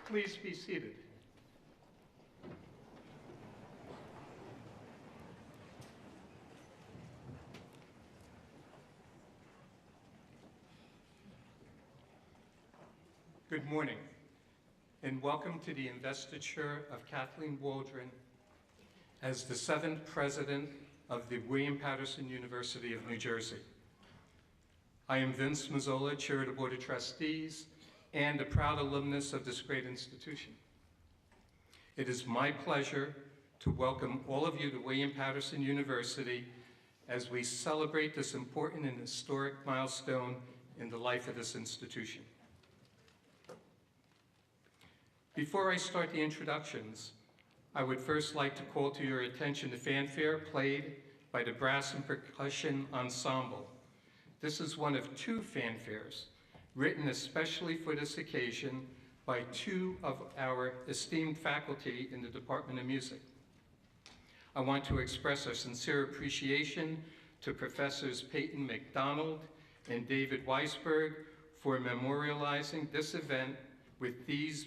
Please be seated. Good morning, and welcome to the investiture of Kathleen Waldron as the 7th president of the William Patterson University of New Jersey. I am Vince Mazzola, Chair of the Board of Trustees, and a proud alumnus of this great institution. It is my pleasure to welcome all of you to William Patterson University as we celebrate this important and historic milestone in the life of this institution. Before I start the introductions, I would first like to call to your attention the fanfare played by the Brass and Percussion Ensemble. This is one of 2 fanfares written especially for this occasion by 2 of our esteemed faculty in the Department of Music. I want to express our sincere appreciation to Professors Peyton McDonald and David Weisberg for memorializing this event with these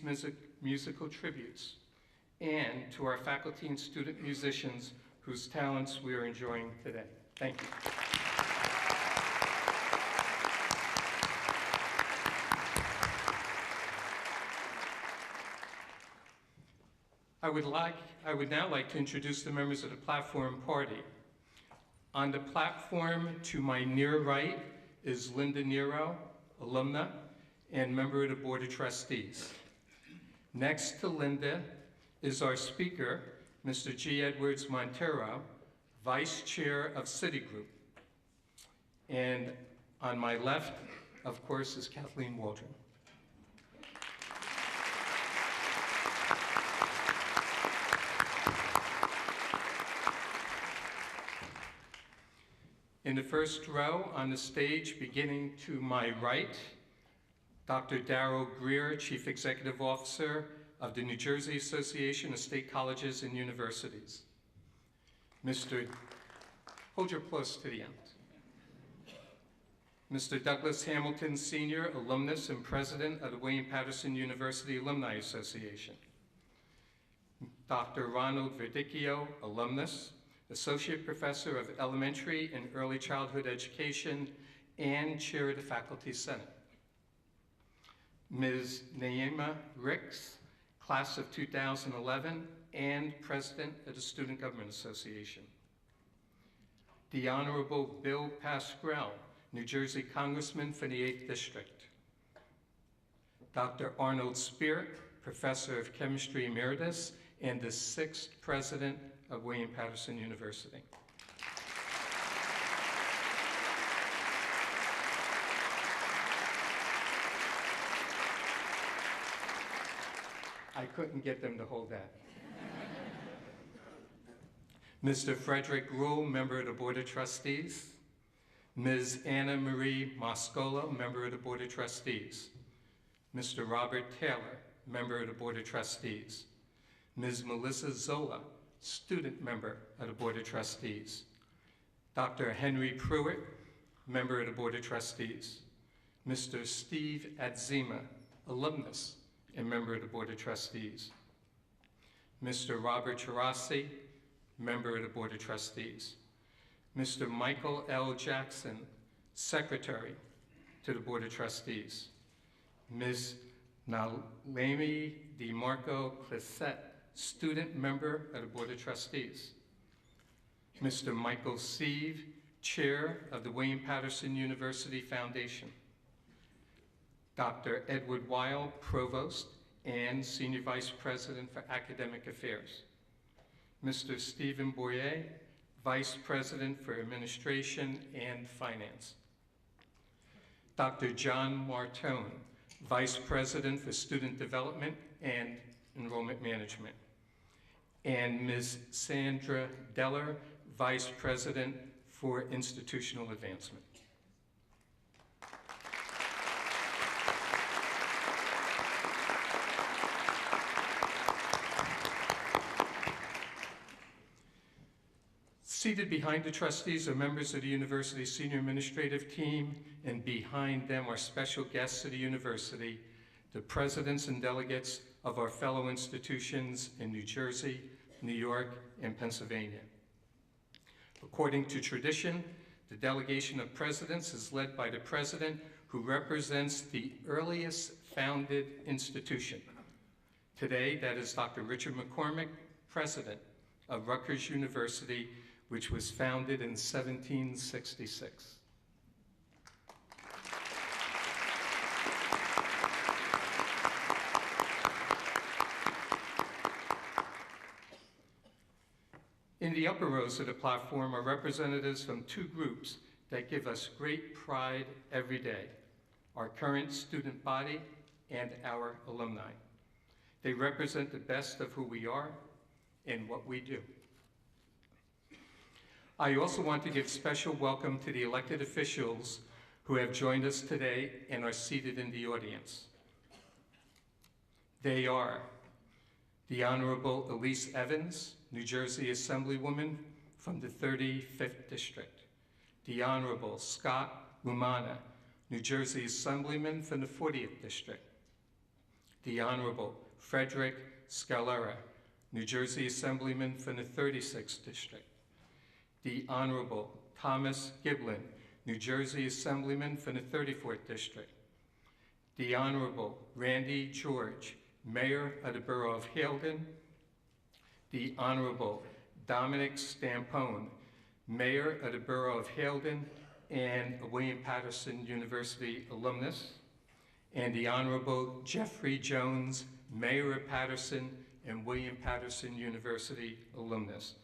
musical tributes, and to our faculty and student musicians whose talents we are enjoying today. Thank you. I would now like to introduce the members of the platform party. On the platform to my near right is Linda Nero, alumna and member of the Board of Trustees. Next to Linda is our speaker, Mr. G. Edwards Montero, Vice Chair of Citigroup. And on my left, of course, is Kathleen Waldron. In the first row on the stage, beginning to my right, Dr. Darrell Greer, Chief Executive Officer of the New Jersey Association of State Colleges and Universities. Hold your applause to the end. Mr. Douglas Hamilton, Sr., alumnus and President of the William Patterson University Alumni Association. Dr. Ronald Verdicchio, alumnus, Associate Professor of Elementary and Early Childhood Education and Chair of the Faculty Senate. Ms. Naima Ricks, Class of 2011 and President of the Student Government Association. The Honorable Bill Pascrell, New Jersey Congressman for the 8th District. Dr. Arnold Spear, Professor of Chemistry Emeritus and the 6th President of William Patterson University. I couldn't get them to hold that. Mr. Frederick Rule, member of the Board of Trustees. Ms. Anna Marie Moscolo, member of the Board of Trustees. Mr. Robert Taylor, member of the Board of Trustees. Ms. Melissa Zola, student member of the Board of Trustees. Dr. Henry Pruitt, member of the Board of Trustees. Mr. Steve Adzima, alumnus and member of the Board of Trustees. Mr. Robert Charasi, member of the Board of Trustees. Mr. Michael L. Jackson, Secretary to the Board of Trustees. Ms. Nalemi DeMarco Clisette, student member of the Board of Trustees. Mr. Michael Sieve, Chair of the William Patterson University Foundation. Dr. Edward Weil, Provost and Senior Vice President for Academic Affairs. Mr. Stephen Boyer, Vice President for Administration and Finance. Dr. John Martone, Vice President for Student Development and Enrollment Management. And Ms. Sandra Deller, Vice President for institutional advancement. Seated behind the trustees are members of the university's senior administrative team, and behind them are special guests of the university, the presidents and delegates of our fellow institutions in New Jersey, New York, and Pennsylvania. According to tradition, the Delegation of Presidents is led by the president, who represents the earliest founded institution. Today, that is Dr. Richard McCormick, president of Rutgers University, which was founded in 1766. In the upper rows of the platform are representatives from two groups that give us great pride every day: our current student body and our alumni. They represent the best of who we are and what we do. I also want to give special welcome to the elected officials who have joined us today and are seated in the audience. They are the Honorable Elise Evans, New Jersey Assemblywoman from the 35th District. The Honorable Scott Lumana, New Jersey Assemblyman from the 40th District. The Honorable Frederick Scalera, New Jersey Assemblyman from the 36th District. The Honorable Thomas Giblin, New Jersey Assemblyman from the 34th District. The Honorable Randy George, Mayor of the Borough of Haledon. The Honorable Dominic Stampone, Mayor of the Borough of Haledon and a William Patterson University alumnus. And the Honorable Jeffrey Jones, Mayor of Patterson and William Patterson University alumnus.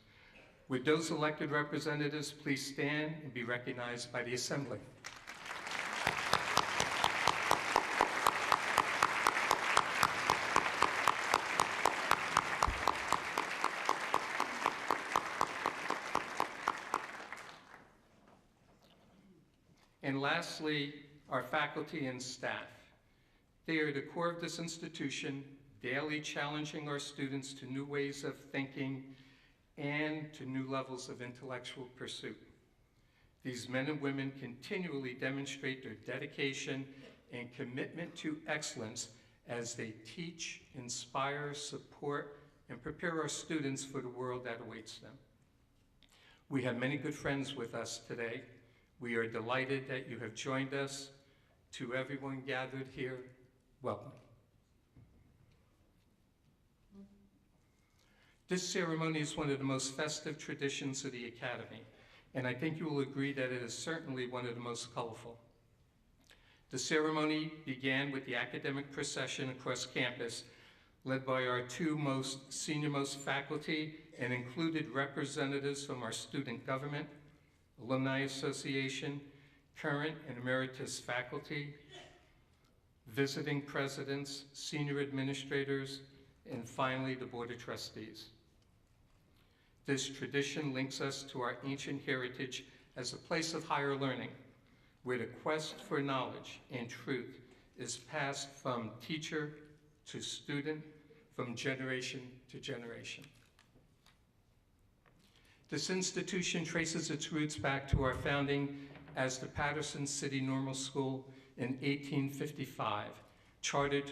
Would those elected representatives please stand and be recognized by the Assembly? And lastly, our faculty and staff. They are the core of this institution, daily challenging our students to new ways of thinking and to new levels of intellectual pursuit. These men and women continually demonstrate their dedication and commitment to excellence as they teach, inspire, support, and prepare our students for the world that awaits them. We have many good friends with us today. We are delighted that you have joined us. To everyone gathered here, welcome. This ceremony is one of the most festive traditions of the Academy, and I think you will agree that it is certainly one of the most colorful. The ceremony began with the academic procession across campus, led by our two senior-most faculty, and included representatives from our student government, Alumni Association, current and emeritus faculty, visiting presidents, senior administrators, and finally the Board of Trustees. This tradition links us to our ancient heritage as a place of higher learning, where the quest for knowledge and truth is passed from teacher to student, from generation to generation. This institution traces its roots back to our founding as the Patterson City Normal School in 1855, chartered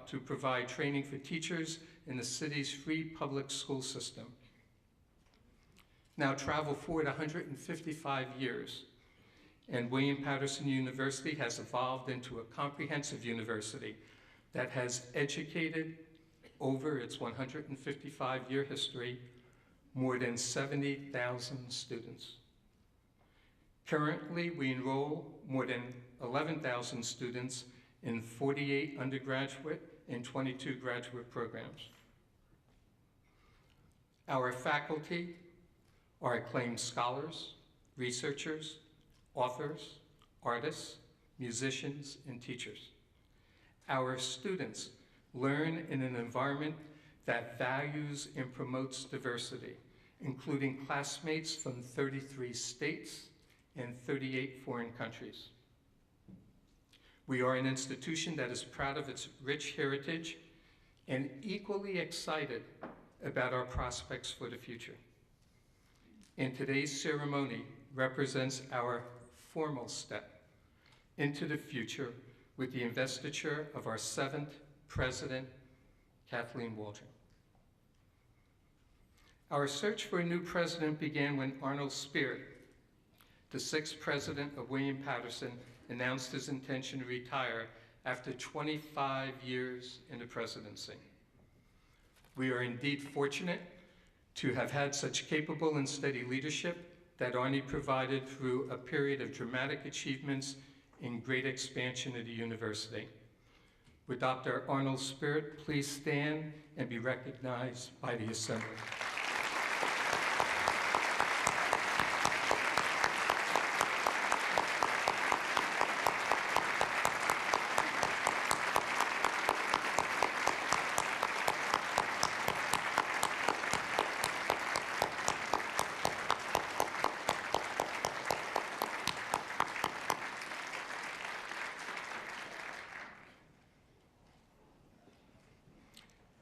to provide training for teachers in the city's free public school system. Now travel forward 155 years, and William Patterson University has evolved into a comprehensive university that has educated, over its 155-year history, more than 70,000 students. Currently, we enroll more than 11,000 students in 48 undergraduate and 22 graduate programs. Our faculty are acclaimed scholars, researchers, authors, artists, musicians, and teachers. Our students learn in an environment that values and promotes diversity, including classmates from 33 states and 38 foreign countries. We are an institution that is proud of its rich heritage and equally excited about our prospects for the future. And today's ceremony represents our formal step into the future with the investiture of our 7th President, Kathleen Waldron. Our search for a new president began when Arnold Spear, the 6th president of William Patterson, announced his intention to retire after 25 years in the presidency. We are indeed fortunate to have had such capable and steady leadership that Arnie provided through a period of dramatic achievements and great expansion of the university. Would Dr. Arnold Spear please stand and be recognized by the Assembly?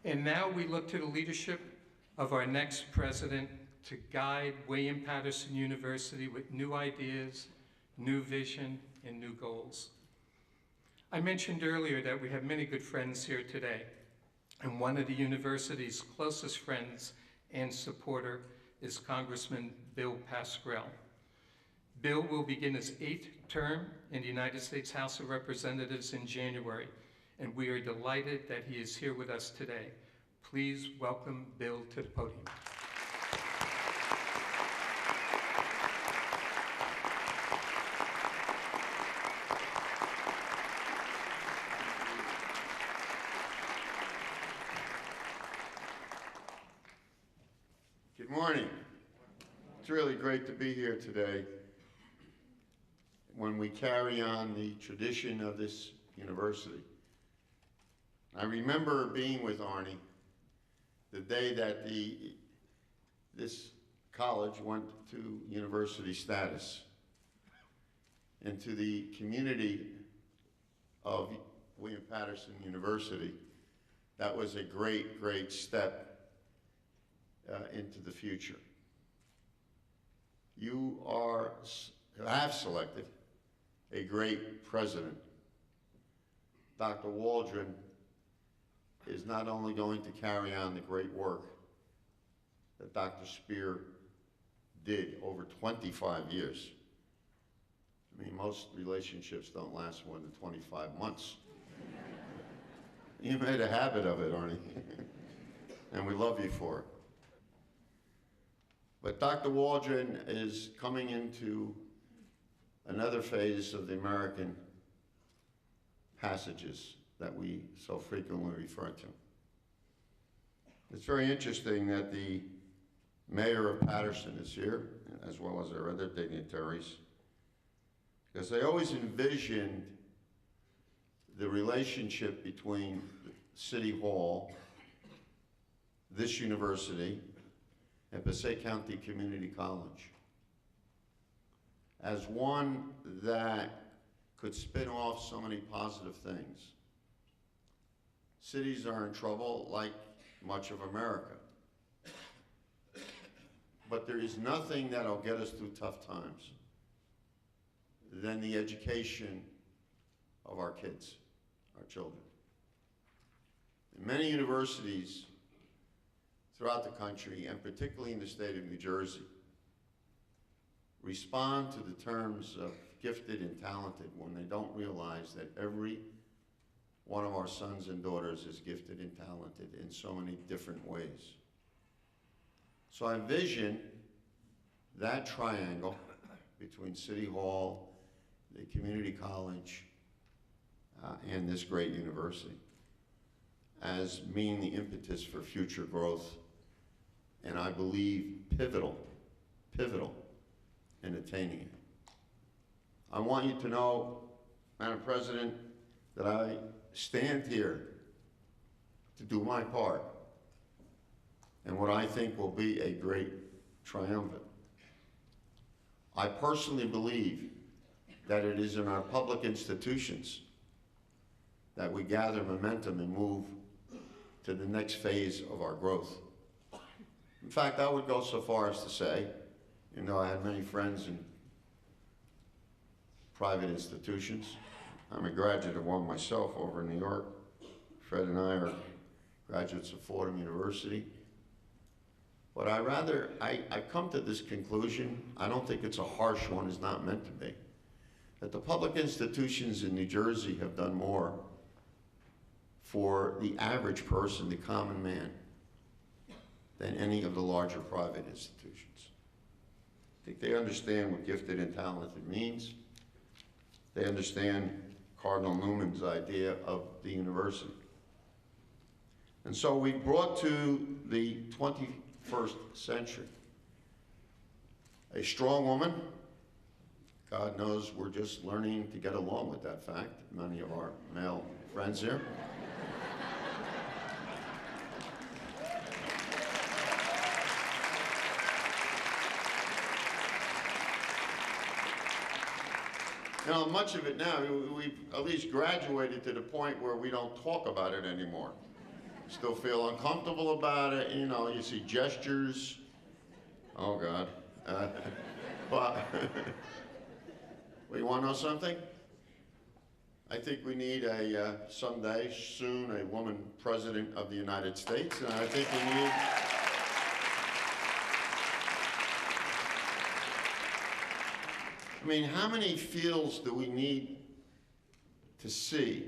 And now we look to the leadership of our next president to guide William Patterson University with new ideas, new vision, and new goals. I mentioned earlier that we have many good friends here today, and one of the university's closest friends and supporter is Congressman Bill Pascrell. Bill will begin his 8th term in the United States House of Representatives in January, and we are delighted that he is here with us today. Please welcome Bill to the podium. Good morning. It's really great to be here today when we carry on the tradition of this university. I remember being with Arnie the day that this college went to university status, and to the community of William Patterson University. That was a great, great step into the future. You have selected a great president. Dr. Waldron is not only going to carry on the great work that Dr. Spear did over 25 years. I mean, most relationships don't last more than 25 months. You made a habit of it, Arnie, and we love you for it. But Dr. Waldron is coming into another phase of the American passages that we so frequently refer to. It's very interesting that the mayor of Patterson is here, as well as our other dignitaries, because they always envisioned the relationship between City Hall, this university, and Passaic County Community College as one that could spin off so many positive things. Cities are in trouble, like much of America. But there is nothing that'll get us through tough times than the education of our kids, our children. And many universities throughout the country, and particularly in the state of New Jersey, respond to the terms of gifted and talented when they don't realize that every one of our sons and daughters is gifted and talented in so many different ways. So I envision that triangle between City Hall, the community college, and this great university as being the impetus for future growth, and I believe pivotal in attaining it. I want you to know, Madam President, that I stand here to do my part in what I think will be a great triumvirate. I personally believe that it is in our public institutions that we gather momentum and move to the next phase of our growth. In fact, I would go so far as to say, you know, I had many friends in private institutions. I'm a graduate of one myself over in New York. Fred and I are graduates of Fordham University. But I've come to this conclusion, I don't think it's a harsh one, it's not meant to be, that the public institutions in New Jersey have done more for the average person, the common man, than any of the larger private institutions. I think they understand what gifted and talented means. They understand Cardinal Newman's idea of the university. And so we brought to the 21st century a strong woman. God knows we're just learning to get along with that fact, many of our male friends here. You know, much of it now, we've at least graduated to the point where we don't talk about it anymore. Still feel uncomfortable about it, you know, you see gestures. Oh God. But, well, you want to know something? I think we need someday, soon, a woman president of the United States, and I think we need... I mean, how many fields do we need to see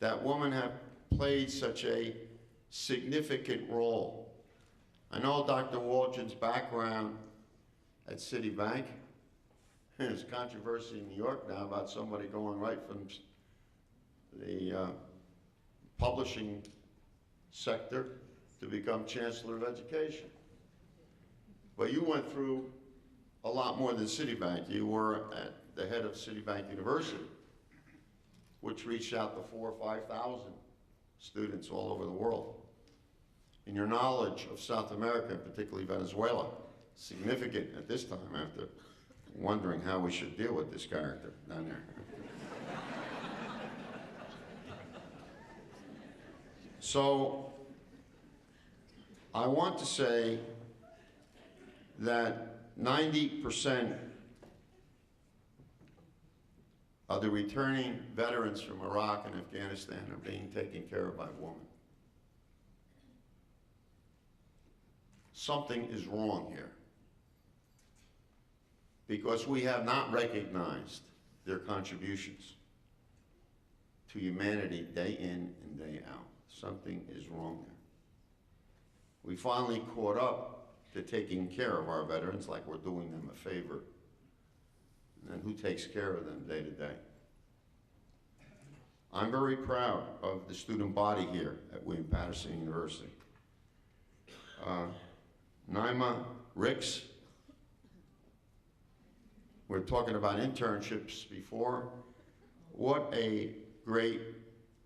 that women have played such a significant role? I know Dr. Waldron's background at Citibank. There's controversy in New York now about somebody going right from the publishing sector to become Chancellor of Education. But you went through a lot more than Citibank. You were at the head of Citibank University, which reached out to 4,000 or 5,000 students all over the world. And your knowledge of South America, particularly Venezuela, significant at this time after wondering how we should deal with this character down there. So, I want to say that 90% of the returning veterans from Iraq and Afghanistan are being taken care of by women. Something is wrong here, because we have not recognized their contributions to humanity day in and day out. Something is wrong there. We finally caught up to taking care of our veterans like we're doing them a favor. And then who takes care of them day to day? I'm very proud of the student body here at William Patterson University. Naima Ricks, we're talking about internships before. What a great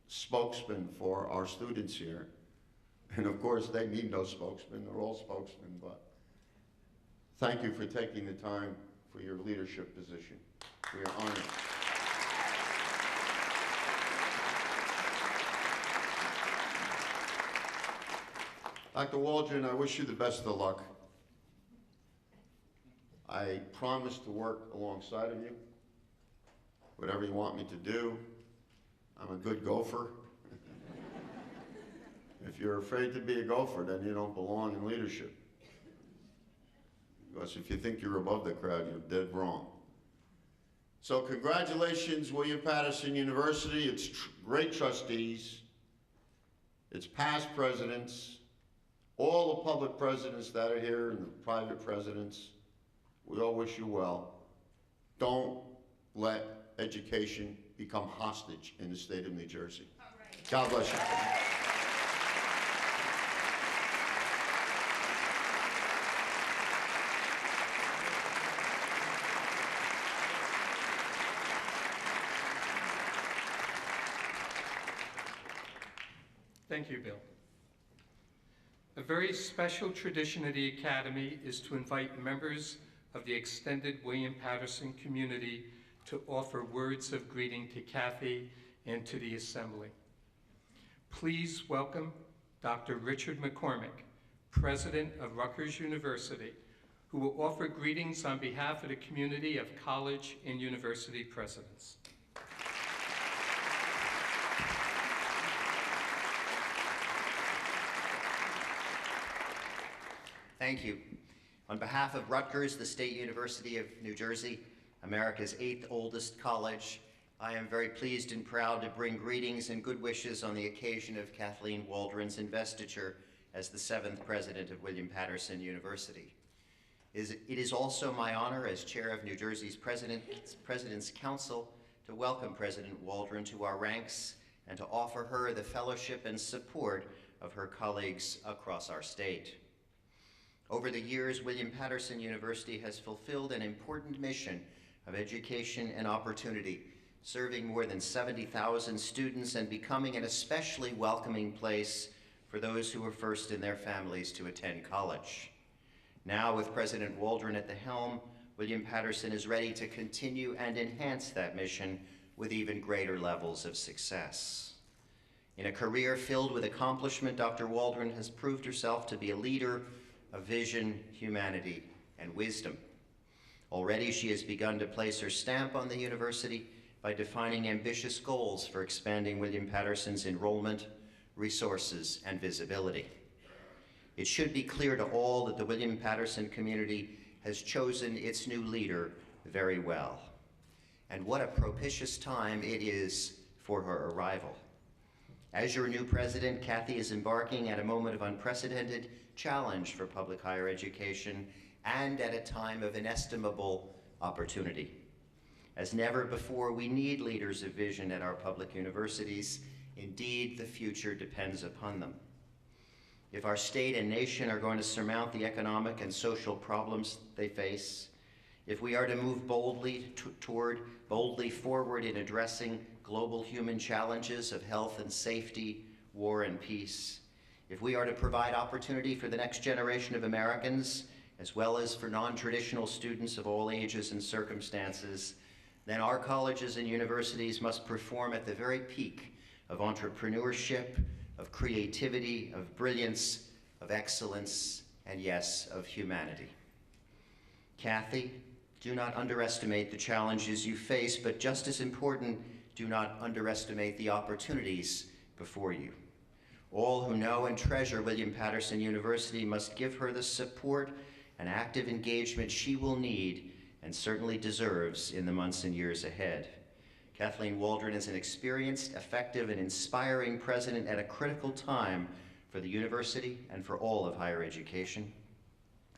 spokesman for our students here. And of course, they need no spokesman, they're all spokesmen, but thank you for taking the time for your leadership position. We are honored. Dr. Waldron, I wish you the best of luck. I promise to work alongside of you. Whatever you want me to do, I'm a good gopher. If you're afraid to be a gopher, then you don't belong in leadership. Because if you think you're above the crowd, you're dead wrong. So congratulations, William Patterson University. It's great trustees. It's past presidents, all the public presidents that are here and the private presidents. We all wish you well. Don't let education become hostage in the state of New Jersey. God bless you. Thank you, Bill. A very special tradition of the Academy is to invite members of the extended William Patterson community to offer words of greeting to Kathy and to the Assembly. Please welcome Dr. Richard McCormick, President of Rutgers University, who will offer greetings on behalf of the community of college and university presidents. Thank you. On behalf of Rutgers, the State University of New Jersey, America's 8th oldest college, I am very pleased and proud to bring greetings and good wishes on the occasion of Kathleen Waldron's investiture as the 7th president of William Patterson University. It is also my honor as chair of New Jersey's President's Council to welcome President Waldron to our ranks and to offer her the fellowship and support of her colleagues across our state. Over the years, William Patterson University has fulfilled an important mission of education and opportunity, serving more than 70,000 students and becoming an especially welcoming place for those who were first in their families to attend college. Now, with President Waldron at the helm, William Patterson is ready to continue and enhance that mission with even greater levels of success. In a career filled with accomplishment, Dr. Waldron has proved herself to be a leader of vision, humanity, and wisdom. Already she has begun to place her stamp on the university by defining ambitious goals for expanding William Patterson's enrollment, resources, and visibility. It should be clear to all that the William Patterson community has chosen its new leader very well. And what a propitious time it is for her arrival. As your new president, Kathy is embarking at a moment of unprecedented challenge for public higher education and at a time of inestimable opportunity. As never before, we need leaders of vision at our public universities. Indeed, the future depends upon them. If our state and nation are going to surmount the economic and social problems they face, if we are to move boldly forward in addressing global human challenges of health and safety, war and peace, if we are to provide opportunity for the next generation of Americans, as well as for non-traditional students of all ages and circumstances, then our colleges and universities must perform at the very peak of entrepreneurship, of creativity, of brilliance, of excellence, and yes, of humanity. Kathy, do not underestimate the challenges you face, but just as important, do not underestimate the opportunities before you. All who know and treasure William Patterson University must give her the support and active engagement she will need and certainly deserves in the months and years ahead. Kathleen Waldron is an experienced, effective, and inspiring president at a critical time for the university and for all of higher education.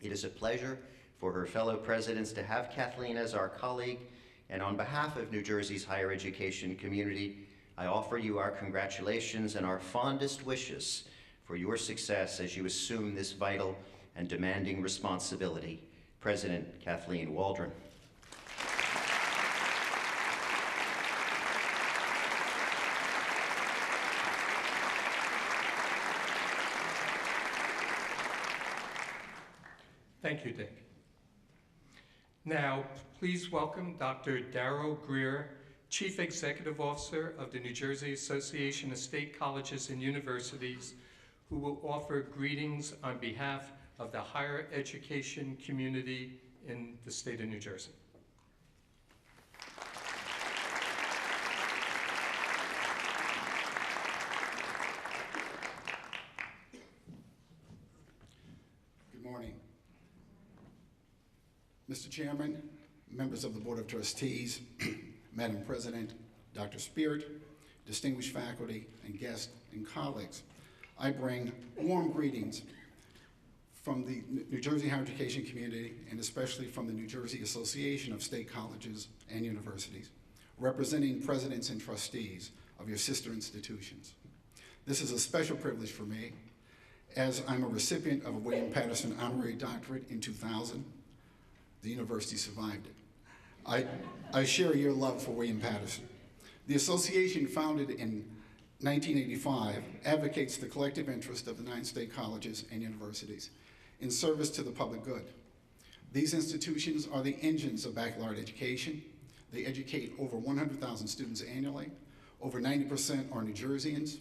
It is a pleasure for her fellow presidents to have Kathleen as our colleague, and on behalf of New Jersey's higher education community, I offer you our congratulations and our fondest wishes for your success as you assume this vital and demanding responsibility. President Kathleen Waldron. Thank you, Dick. Now, please welcome Dr. Darrell Greer, Chief Executive Officer of the New Jersey Association of State Colleges and Universities, who will offer greetings on behalf of the higher education community in the state of New Jersey. Good morning. Mr. Chairman, members of the Board of Trustees, Madam President, Dr. Spirit, distinguished faculty and guests and colleagues, I bring warm greetings from the New Jersey higher education community and especially from the New Jersey Association of State Colleges and Universities, representing presidents and trustees of your sister institutions. This is a special privilege for me as I'm a recipient of a William Patterson Honorary Doctorate in 2000. The university survived it. I share your love for William Patterson. The association, founded in 1985 advocates the collective interest of the 9 state colleges and universities in service to the public good. These institutions are the engines of baccalaureate education. They educate over 100,000 students annually. Over 90% are New Jerseyans.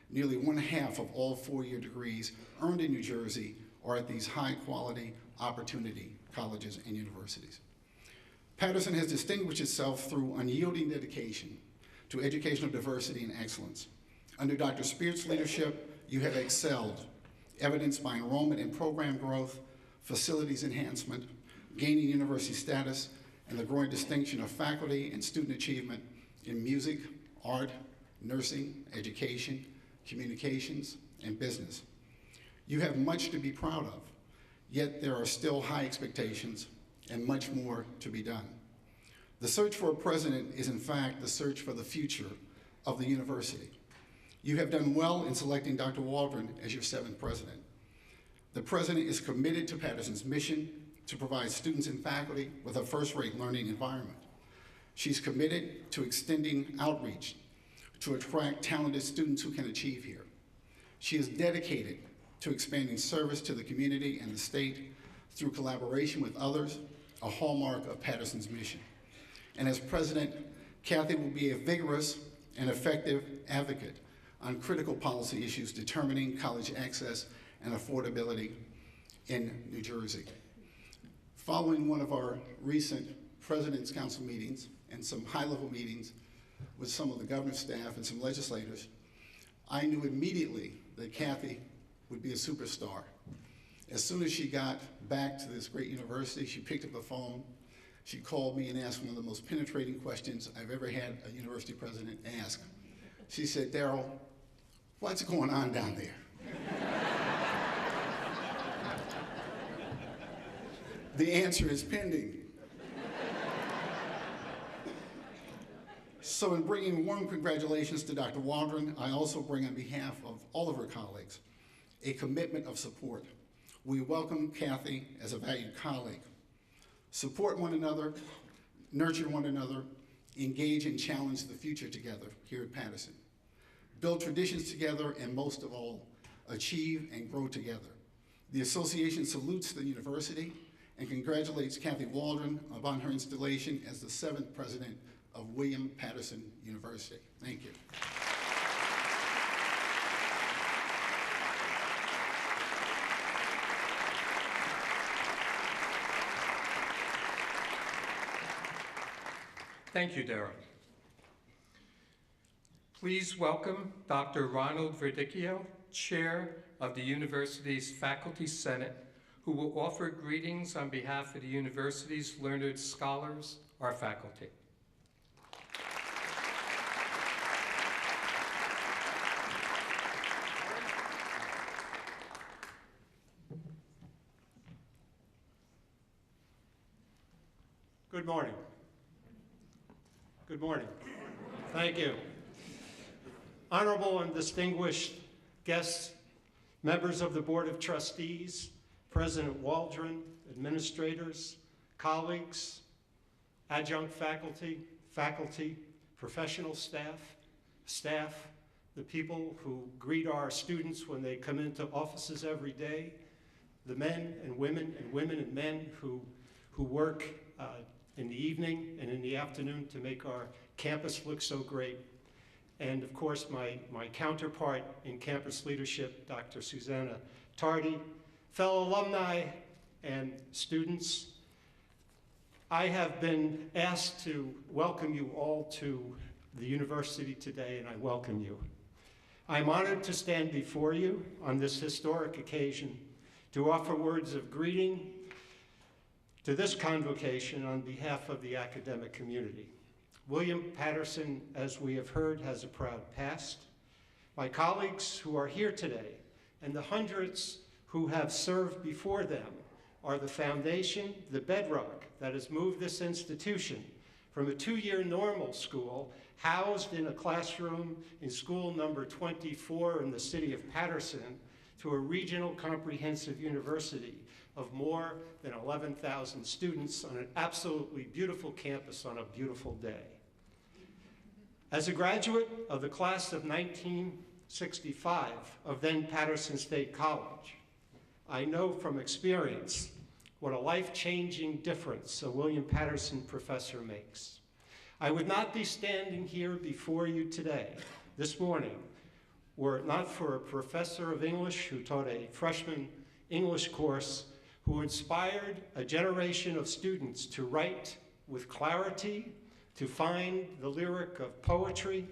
Nearly 1/2 of all 4-year degrees earned in New Jersey are at these high-quality opportunity colleges and universities. Patterson has distinguished itself through unyielding dedication to educational diversity and excellence. Under Dr. Speart's leadership, you have excelled, evidenced by enrollment and program growth, facilities enhancement, gaining university status, and the growing distinction of faculty and student achievement in music, art, nursing, education, communications, and business. You have much to be proud of, yet there are still high expectations and much more to be done. The search for a president is in fact the search for the future of the university. You have done well in selecting Dr. Waldron as your 7th president. The president is committed to Patterson's mission to provide students and faculty with a first-rate learning environment. She's committed to extending outreach to attract talented students who can achieve here. She is dedicated to expanding service to the community and the state through collaboration with others, a hallmark of Patterson's mission. And as president, Kathy will be a vigorous and effective advocate on critical policy issues determining college access and affordability in New Jersey. Following one of our recent President's Council meetings and some high-level meetings with some of the governor's staff and some legislators, I knew immediately that Kathy would be a superstar. As soon as she got back to this great university, she picked up the phone, she called me and asked one of the most penetrating questions I've ever had a university president ask. She said, "Darryl, what's going on down there?" The answer is pending. So in bringing warm congratulations to Dr. Waldron, I also bring on behalf of all of her colleagues a commitment of support. We welcome Kathy as a valued colleague. Support one another, nurture one another, engage and challenge the future together here at Patterson. Build traditions together, and most of all, achieve and grow together. The association salutes the university and congratulates Kathy Waldron upon her installation as the 7th president of William Patterson University. Thank you. Thank you, Darryl. Please welcome Dr. Ronald Verdicchio, Chair of the university's Faculty Senate, who will offer greetings on behalf of the university's learned scholars, our faculty. Good morning. Good morning. Thank you. Honorable and distinguished guests, members of the Board of Trustees, President Waldron, administrators, colleagues, adjunct faculty, professional staff, the people who greet our students when they come into offices every day, the men and women and men who work in the evening and in the afternoon to make our campus look so great. And of course, my counterpart in campus leadership, Dr. Susanna Tardy, fellow alumni and students. I have been asked to welcome you all to the university today, and I welcome you. I'm honored to stand before you on this historic occasion to offer words of greeting to this convocation on behalf of the academic community. William Patterson, as we have heard, has a proud past. My colleagues who are here today and the hundreds who have served before them are the foundation, the bedrock that has moved this institution from a 2-year normal school housed in a classroom in school number 24 in the city of Patterson to a regional comprehensive university of more than 11,000 students on an absolutely beautiful campus on a beautiful day. As a graduate of the class of 1965 of then Patterson State College, I know from experience what a life-changing difference a William Patterson professor makes. I would not be standing here before you today, this morning, were it not for a professor of English who taught a freshman English course who inspired a generation of students to write with clarity, to find the lyric of poetry,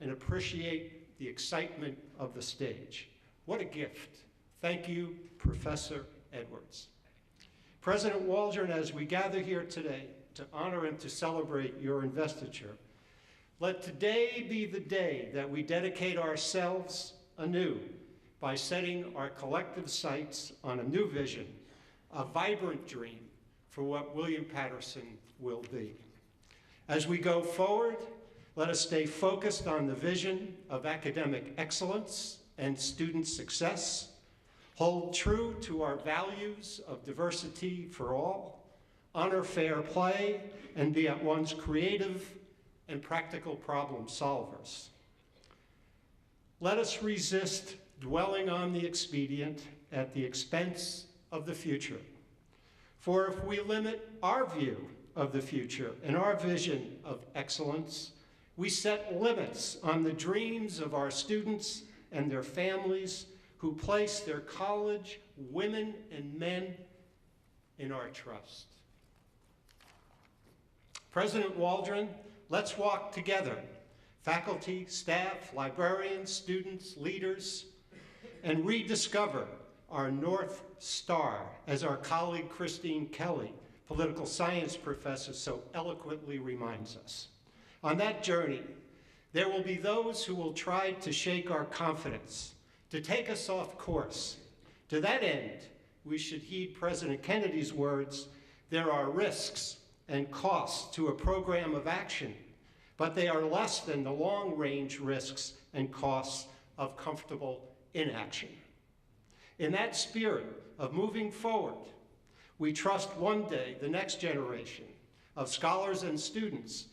and appreciate the excitement of the stage. What a gift. Thank you, Professor Edwards. President Waldron, as we gather here today to honor and to celebrate your investiture, let today be the day that we dedicate ourselves anew by setting our collective sights on a new vision, a vibrant dream for what William Patterson will be. As we go forward, let us stay focused on the vision of academic excellence and student success, hold true to our values of diversity for all, honor fair play, and be at once creative and practical problem solvers. Let us resist dwelling on the expedient at the expense of the future. For if we limit our view of the future and our vision of excellence, we set limits on the dreams of our students and their families who place their college women and men in our trust. President Waldron, let's walk together, faculty, staff, librarians, students, leaders, and rediscover our North Star, as our colleague Christine Kelly, political science professor, so eloquently reminds us. On that journey, there will be those who will try to shake our confidence, to take us off course. To that end, we should heed President Kennedy's words, there are risks and costs to a program of action, but they are less than the long-range risks and costs of comfortable inaction. In that spirit of moving forward, we trust one day the next generation of scholars and students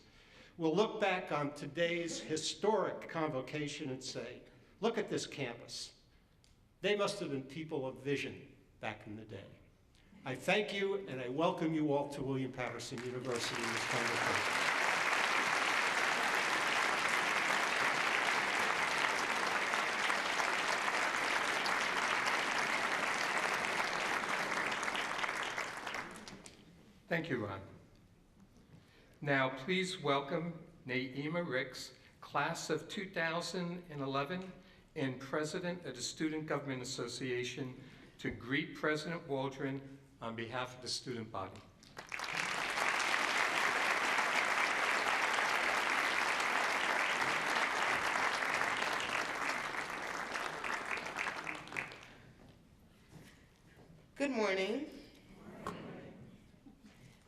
will look back on today's historic convocation and say, look at this campus. They must have been people of vision back in the day. I thank you and I welcome you all to William Patterson University in this convocation. Thank you, Ron. Now, please welcome Naima Ricks, class of 2011 and president of the Student Government Association, to greet President Waldron on behalf of the student body. Good morning.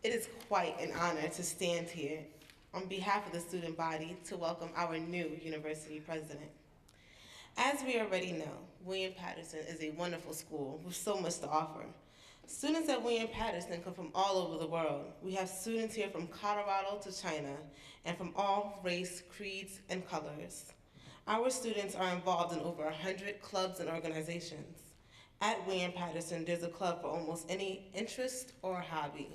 It is quite an honor to stand here on behalf of the student body to welcome our new university president. As we already know, William Patterson is a wonderful school with so much to offer. Students at William Patterson come from all over the world. We have students here from Colorado to China and from all race, creeds, and colors. Our students are involved in over 100 clubs and organizations. At William Patterson, there's a club for almost any interest or hobby,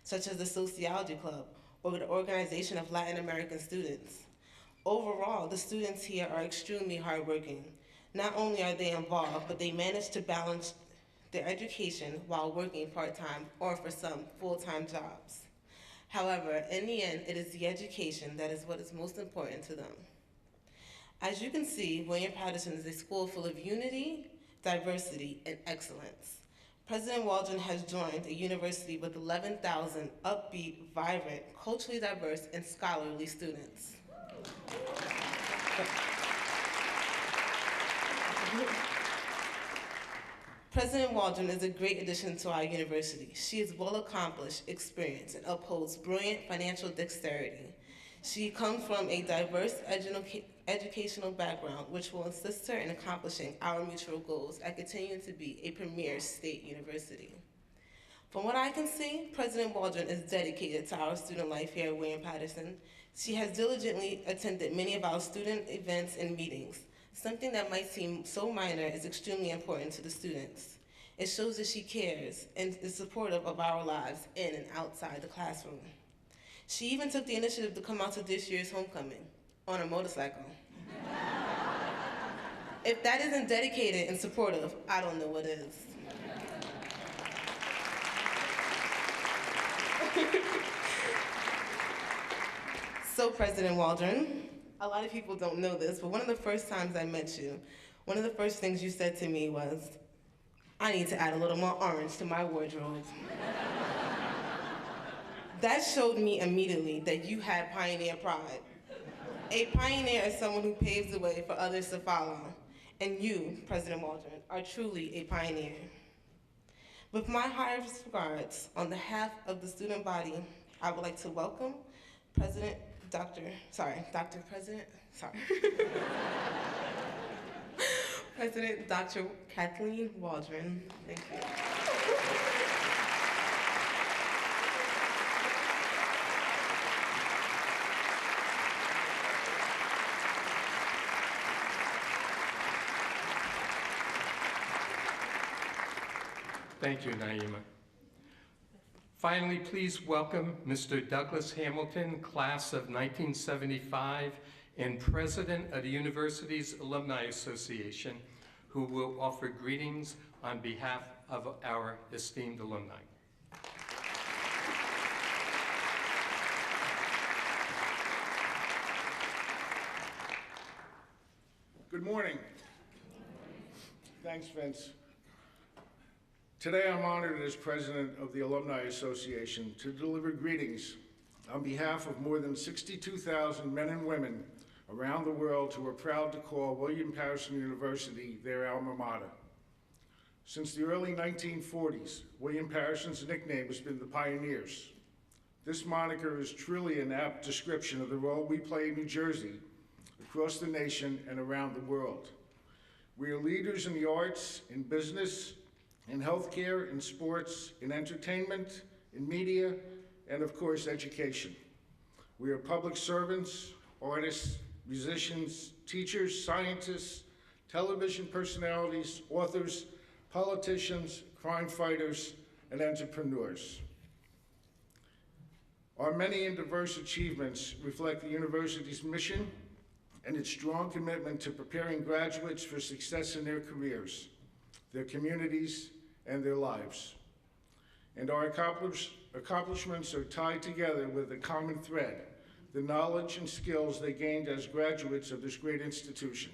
such as the Sociology Club or the Organization of Latin American Students. Overall, the students here are extremely hardworking. Not only are they involved, but they manage to balance their education while working part-time or for some full-time jobs. However, in the end, it is the education that is what is most important to them. As you can see, William Patterson is a school full of unity, diversity, and excellence. President Waldron has joined a university with 11,000 upbeat, vibrant, culturally diverse, and scholarly students. President Waldron is a great addition to our university. She is well accomplished, experienced, and upholds brilliant financial dexterity. She comes from a diverse educational background, which will assist her in accomplishing our mutual goals and continue to be a premier state university. From what I can see, President Waldron is dedicated to our student life here at William-Patterson. She has diligently attended many of our student events and meetings. Something that might seem so minor is extremely important to the students. It shows that she cares and is supportive of our lives in and outside the classroom. She even took the initiative to come out to this year's homecoming on a motorcycle. If that isn't dedicated and supportive, I don't know what is. So, President Waldron, a lot of people don't know this, but one of the first times I met you, one of the first things you said to me was, I need to add a little more orange to my wardrobe. That showed me immediately that you had pioneer pride. A pioneer is someone who paves the way for others to follow. And you, President Waldron, are truly a pioneer. With my highest regards, on behalf of the student body, I would like to welcome President Dr. Kathleen Waldron. Thank you. Thank you, Naima. Finally, please welcome Mr. Douglas Hamilton, class of 1975, and president of the university's Alumni Association, who will offer greetings on behalf of our esteemed alumni. Good morning. Thanks, Vince. Today I'm honored as president of the Alumni Association to deliver greetings on behalf of more than 62,000 men and women around the world who are proud to call William-Patterson University their alma mater. Since the early 1940s, William-Patterson's nickname has been the Pioneers. This moniker is truly an apt description of the role we play in New Jersey, across the nation, and around the world. We are leaders in the arts, in business, in healthcare, in sports, in entertainment, in media, and of course, education. We are public servants, artists, musicians, teachers, scientists, television personalities, authors, politicians, crime fighters, and entrepreneurs. Our many and diverse achievements reflect the university's mission and its strong commitment to preparing graduates for success in their careers, their communities, and their lives. And our accomplishments are tied together with a common thread, the knowledge and skills they gained as graduates of this great institution.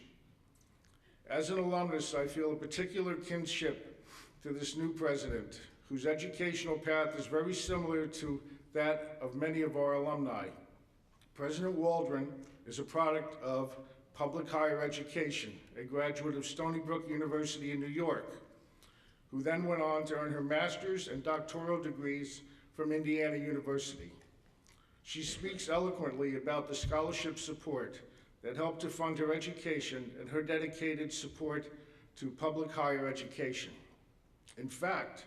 As an alumnus, I feel a particular kinship to this new president, whose educational path is very similar to that of many of our alumni. President Waldron is a product of public higher education, a graduate of Stony Brook University in New York, who then went on to earn her master's and doctoral degrees from Indiana University. She speaks eloquently about the scholarship support that helped to fund her education and her dedicated support to public higher education. In fact,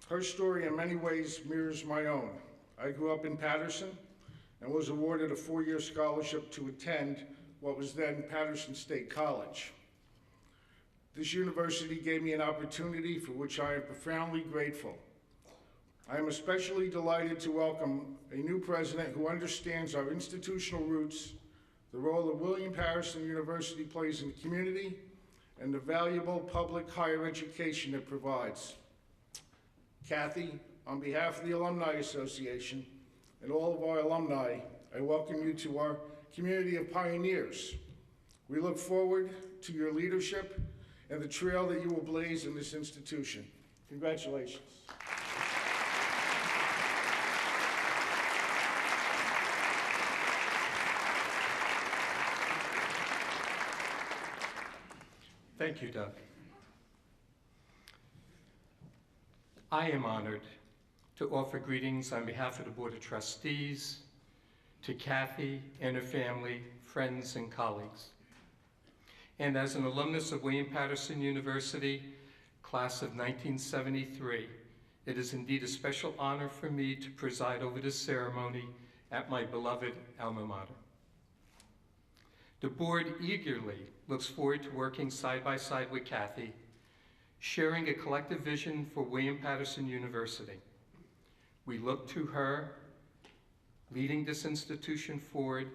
her story in many ways mirrors my own. I grew up in Patterson and was awarded a 4-year scholarship to attend what was then Patterson State College. This university gave me an opportunity for which I am profoundly grateful. I am especially delighted to welcome a new president who understands our institutional roots, the role that William-Patterson University plays in the community, and the valuable public higher education it provides. Kathy, on behalf of the Alumni Association and all of our alumni, I welcome you to our community of pioneers. We look forward to your leadership and the trail that you will blaze in this institution. Congratulations. Thank you, Doug. I am honored to offer greetings on behalf of the Board of Trustees to Kathy and her family, friends, and colleagues. And as an alumnus of William-Patterson University, class of 1973, it is indeed a special honor for me to preside over this ceremony at my beloved alma mater. The board eagerly looks forward to working side by side with Kathy, sharing a collective vision for William Patterson University. We look to her, leading this institution forward,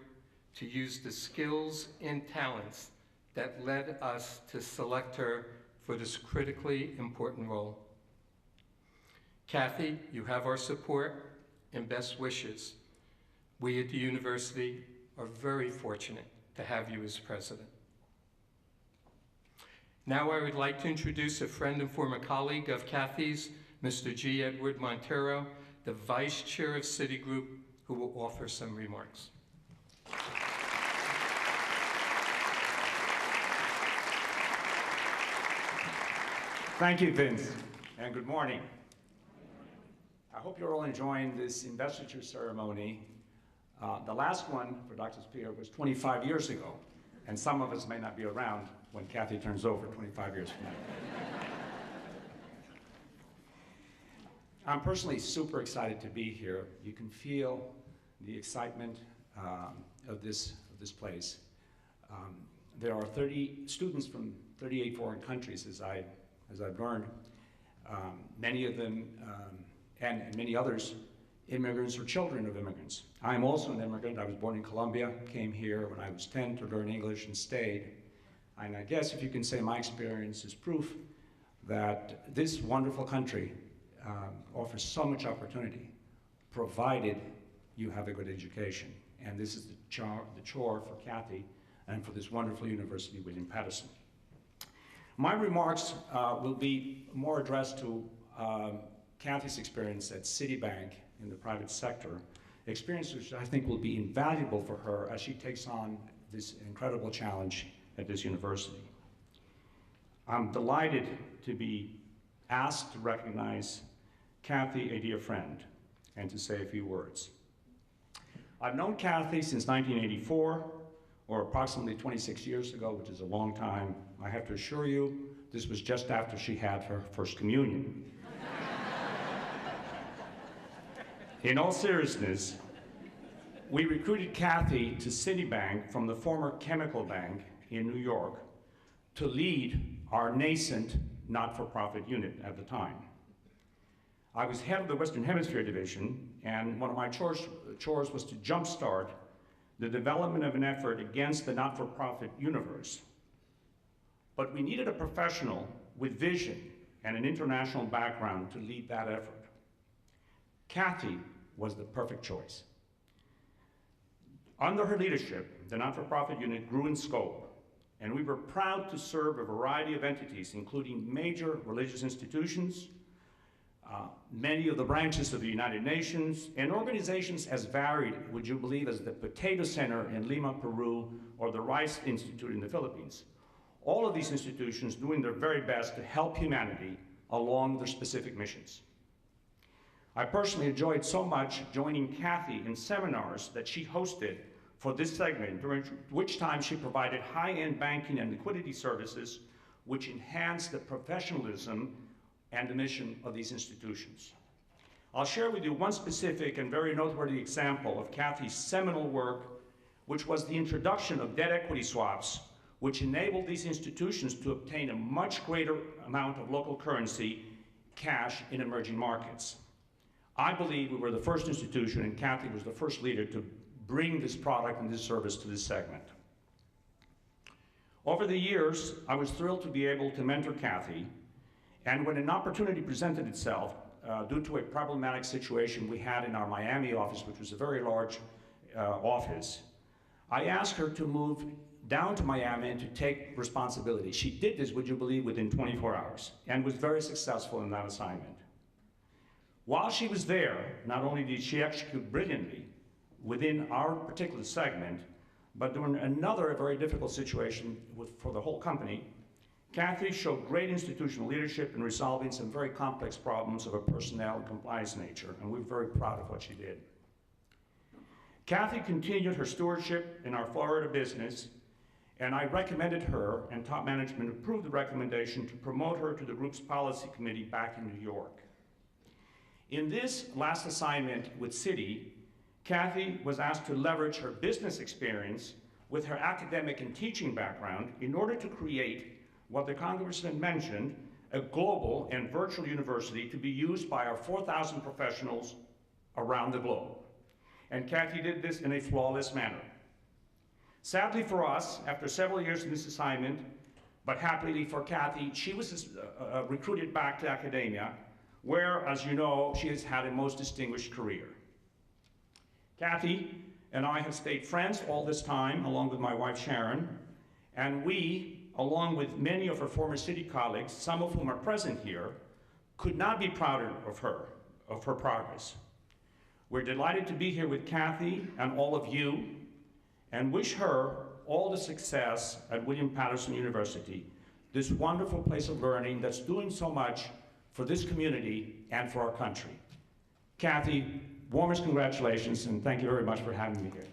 to use the skills and talents that led us to select her for this critically important role. Kathy, you have our support and best wishes. We at the university are very fortunate to have you as president. Now I would like to introduce a friend and former colleague of Kathy's, Mr. G. Edward Montero, the Vice Chair of Citigroup, who will offer some remarks. Thank you, Vince, and good morning. I hope you're all enjoying this investiture ceremony. The last one for Dr. Spear was 25 years ago, and some of us may not be around when Kathy turns over 25 years from now. I'm personally super excited to be here. You can feel the excitement of this place. There are 30 students from 38 foreign countries, as I've learned. Many of them, and many others, immigrants or children of immigrants. I'm also an immigrant. I was born in Colombia, came here when I was 10 to learn English and stayed. And I guess if you can say my experience is proof that this wonderful country offers so much opportunity, provided you have a good education. And this is the chore for Kathy and for this wonderful university, William Patterson. My remarks will be more addressed to Kathy's experience at Citibank in the private sector, experience which I think will be invaluable for her as she takes on this incredible challenge at this university. I'm delighted to be asked to recognize Kathy, a dear friend, and to say a few words. I've known Kathy since 1984, or approximately 26 years ago, which is a long time. I have to assure you, this was just after she had her first communion. In all seriousness, we recruited Kathy to Citibank from the former Chemical Bank in New York to lead our nascent not-for-profit unit at the time. I was head of the Western Hemisphere division, and one of my chores was to jumpstart the development of an effort against the not-for-profit universe. But we needed a professional with vision and an international background to lead that effort. Kathy was the perfect choice. Under her leadership, the not-for-profit unit grew in scope, and we were proud to serve a variety of entities, including major religious institutions, many of the branches of the United Nations, and organizations as varied, would you believe, as the Potato Center in Lima, Peru, or the Rice Institute in the Philippines. All of these institutions doing their very best to help humanity along their specific missions. I personally enjoyed so much joining Kathy in seminars that she hosted for this segment, during which time she provided high-end banking and liquidity services, which enhanced the professionalism and the mission of these institutions. I'll share with you one specific and very noteworthy example of Kathy's seminal work, which was the introduction of debt equity swaps, which enabled these institutions to obtain a much greater amount of local currency, cash, in emerging markets. I believe we were the first institution, and Kathy was the first leader to bring this product and this service to this segment. Over the years, I was thrilled to be able to mentor Kathy, and when an opportunity presented itself, due to a problematic situation we had in our Miami office, which was a very large office, I asked her to move down to Miami and to take responsibility. She did this, would you believe, within 24 hours, and was very successful in that assignment. While she was there, not only did she execute brilliantly within our particular segment, but during another very difficult situation for the whole company, Kathy showed great institutional leadership in resolving some very complex problems of a personnel and compliance nature, and we're very proud of what she did. Kathy continued her stewardship in our Florida business, and I recommended her, and top management approved the recommendation to promote her to the group's policy committee back in New York. In this last assignment with City, Kathy was asked to leverage her business experience with her academic and teaching background in order to create what the Congressman mentioned, a global and virtual university to be used by our 4,000 professionals around the globe. And Kathy did this in a flawless manner. Sadly for us, after several years in this assignment, but happily for Kathy, she was recruited back to academia, where, as you know, she has had a most distinguished career. Kathy and I have stayed friends all this time, along with my wife Sharon, and we, along with many of her former City colleagues, some of whom are present here, could not be prouder of her progress. We're delighted to be here with Kathy and all of you, and wish her all the success at William Patterson University, this wonderful place of learning that's doing so much for this community and for our country. Kathy, warmest congratulations, and thank you very much for having me here.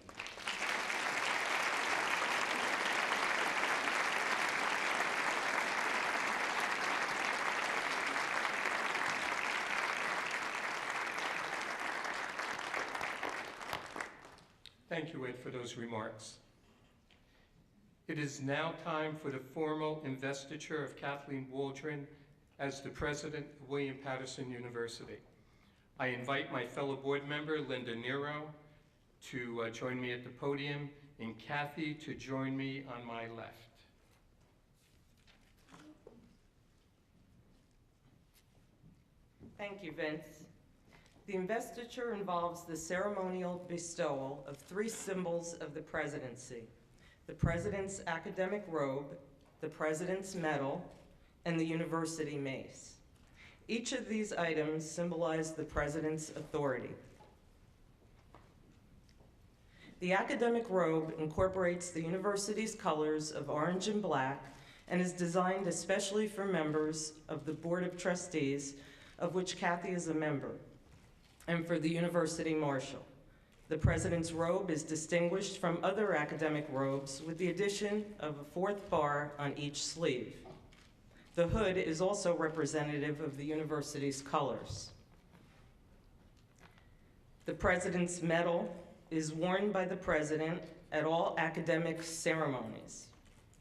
Thank you, Ed, for those remarks. It is now time for the formal investiture of Kathleen Waldron as the president of William Patterson University. I invite my fellow board member, Linda Nero, to join me at the podium, and Kathy to join me on my left. Thank you, Vince. The investiture involves the ceremonial bestowal of 3 symbols of the presidency: the president's academic robe, the president's medal, and the university mace. Each of these items symbolize the president's authority. The academic robe incorporates the university's colors of orange and black and is designed especially for members of the Board of Trustees, of which Kathy is a member, and for the University Marshal. The president's robe is distinguished from other academic robes with the addition of a 4th bar on each sleeve. The hood is also representative of the university's colors. The president's medal is worn by the president at all academic ceremonies.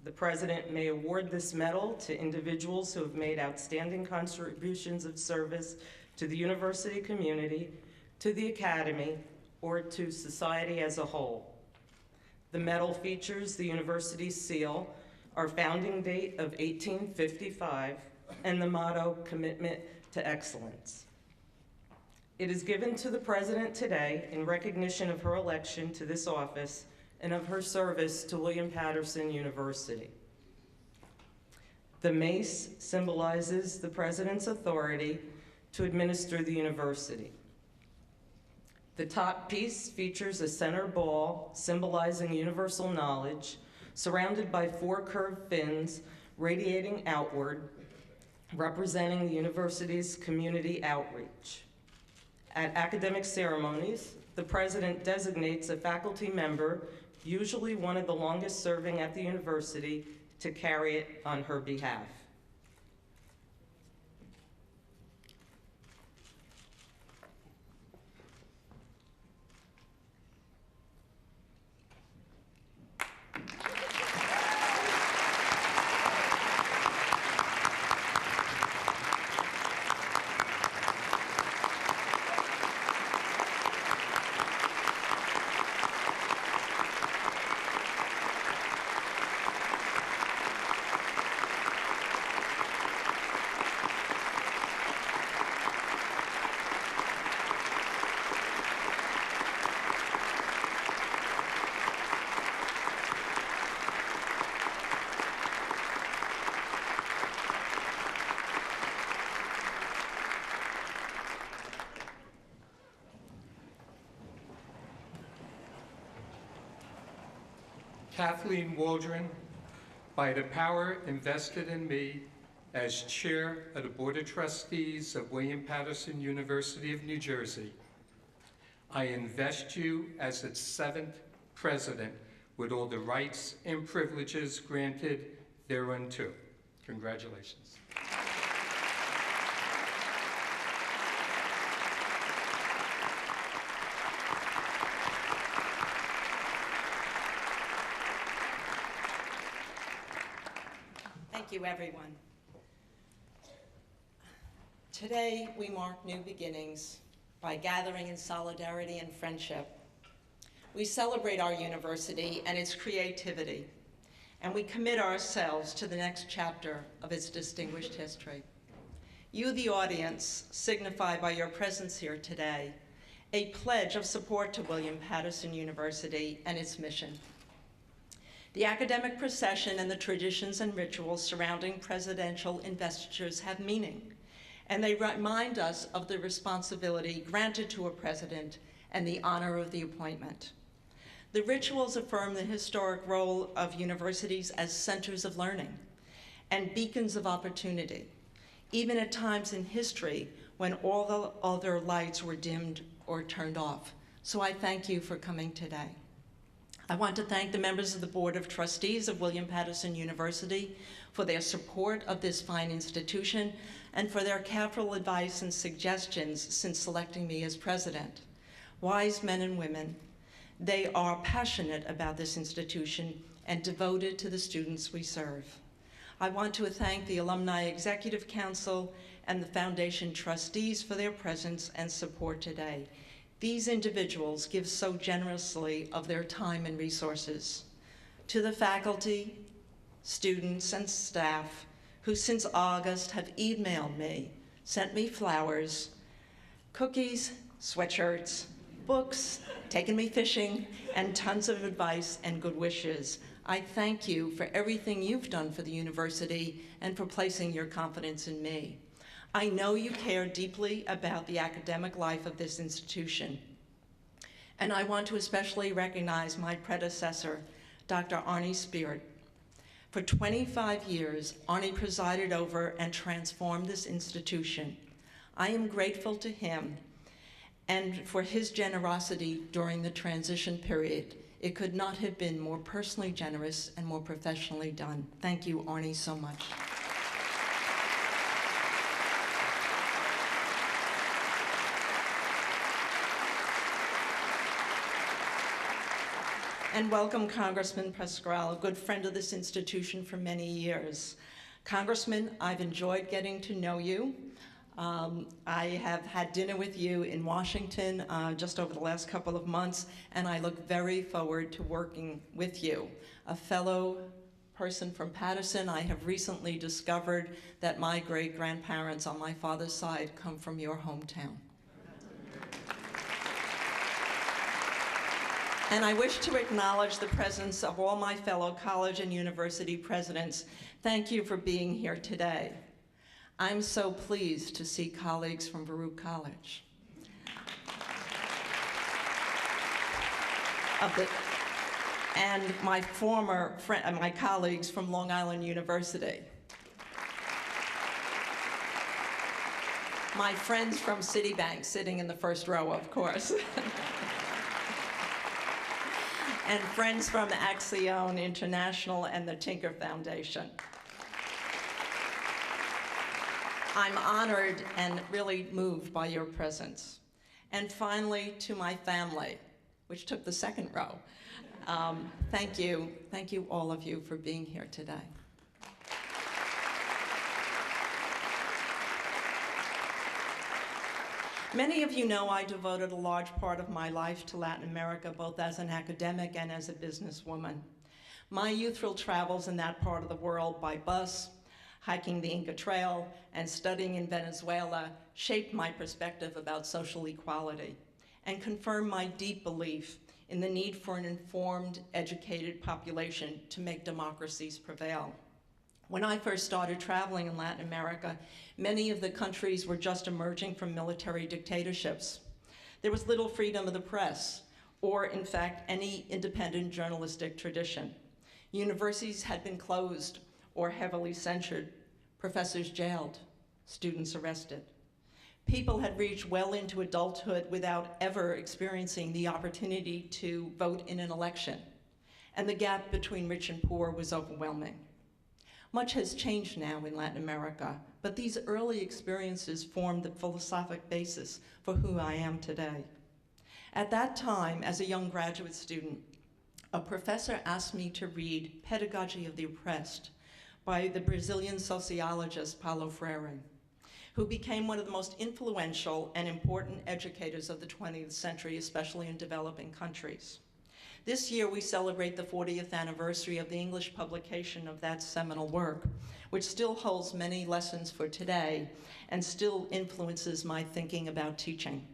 The president may award this medal to individuals who have made outstanding contributions of service to the university community, to the academy, or to society as a whole. The medal features the university's seal, our founding date of 1855, and the motto, Commitment to Excellence. It is given to the president today in recognition of her election to this office and of her service to William Patterson University. The mace symbolizes the president's authority to administer the university. The top piece features a center ball symbolizing universal knowledge, surrounded by 4 curved fins radiating outward, representing the university's community outreach. At academic ceremonies, the president designates a faculty member, usually one of the longest serving at the university, to carry it on her behalf. Kathleen Waldron, by the power invested in me as chair of the Board of Trustees of William Patterson University of New Jersey, I invest you as its 7th president with all the rights and privileges granted thereunto. Congratulations. Thank you, everyone. Today, we mark new beginnings by gathering in solidarity and friendship. We celebrate our university and its creativity, and we commit ourselves to the next chapter of its distinguished history. You, the audience, signify by your presence here today a pledge of support to William Paterson University and its mission. The academic procession and the traditions and rituals surrounding presidential investitures have meaning, and they remind us of the responsibility granted to a president and the honor of the appointment. The rituals affirm the historic role of universities as centers of learning and beacons of opportunity, even at times in history when all the other lights were dimmed or turned off. So I thank you for coming today. I want to thank the members of the Board of Trustees of William Paterson University for their support of this fine institution and for their careful advice and suggestions since selecting me as president. Wise men and women, they are passionate about this institution and devoted to the students we serve. I want to thank the Alumni Executive Council and the Foundation trustees for their presence and support today. These individuals give so generously of their time and resources. To the faculty, students, and staff who since August have emailed me, sent me flowers, cookies, sweatshirts, books, taken me fishing, and tons of advice and good wishes. I thank you for everything you've done for the university and for placing your confidence in me. I know you care deeply about the academic life of this institution. And I want to especially recognize my predecessor, Dr. Arnie Speart. For 25 years, Arnie presided over and transformed this institution. I am grateful to him and for his generosity during the transition period. It could not have been more personally generous and more professionally done. Thank you, Arnie, so much. And welcome Congressman Pascrell, a good friend of this institution for many years. Congressman, I've enjoyed getting to know you. I have had dinner with you in Washington just over the last couple of months, and I look very forward to working with you. A fellow person from Paterson, I have recently discovered that my great-grandparents on my father's side come from your hometown. And I wish to acknowledge the presence of all my fellow college and university presidents. Thank you for being here today. I'm so pleased to see colleagues from Baruch College. And my former friend, my colleagues from Long Island University. My friends from Citibank sitting in the first row, of course. And friends from Axion International and the Tinker Foundation. I'm honored and really moved by your presence. And finally, to my family, which took the second row. Thank you all of you for being here today. Many of you know I devoted a large part of my life to Latin America, both as an academic and as a businesswoman. My youthful travels in that part of the world by bus, hiking the Inca Trail, and studying in Venezuela shaped my perspective about social equality and confirmed my deep belief in the need for an informed, educated population to make democracies prevail. When I first started traveling in Latin America, many of the countries were just emerging from military dictatorships. There was little freedom of the press, or in fact, any independent journalistic tradition. Universities had been closed or heavily censored, professors jailed, students arrested. People had reached well into adulthood without ever experiencing the opportunity to vote in an election, and the gap between rich and poor was overwhelming. Much has changed now in Latin America, but these early experiences formed the philosophic basis for who I am today. At that time, as a young graduate student, a professor asked me to read Pedagogy of the Oppressed by the Brazilian sociologist Paulo Freire, who became one of the most influential and important educators of the 20th century, especially in developing countries. This year, we celebrate the 40th anniversary of the English publication of that seminal work, which still holds many lessons for today and still influences my thinking about teaching.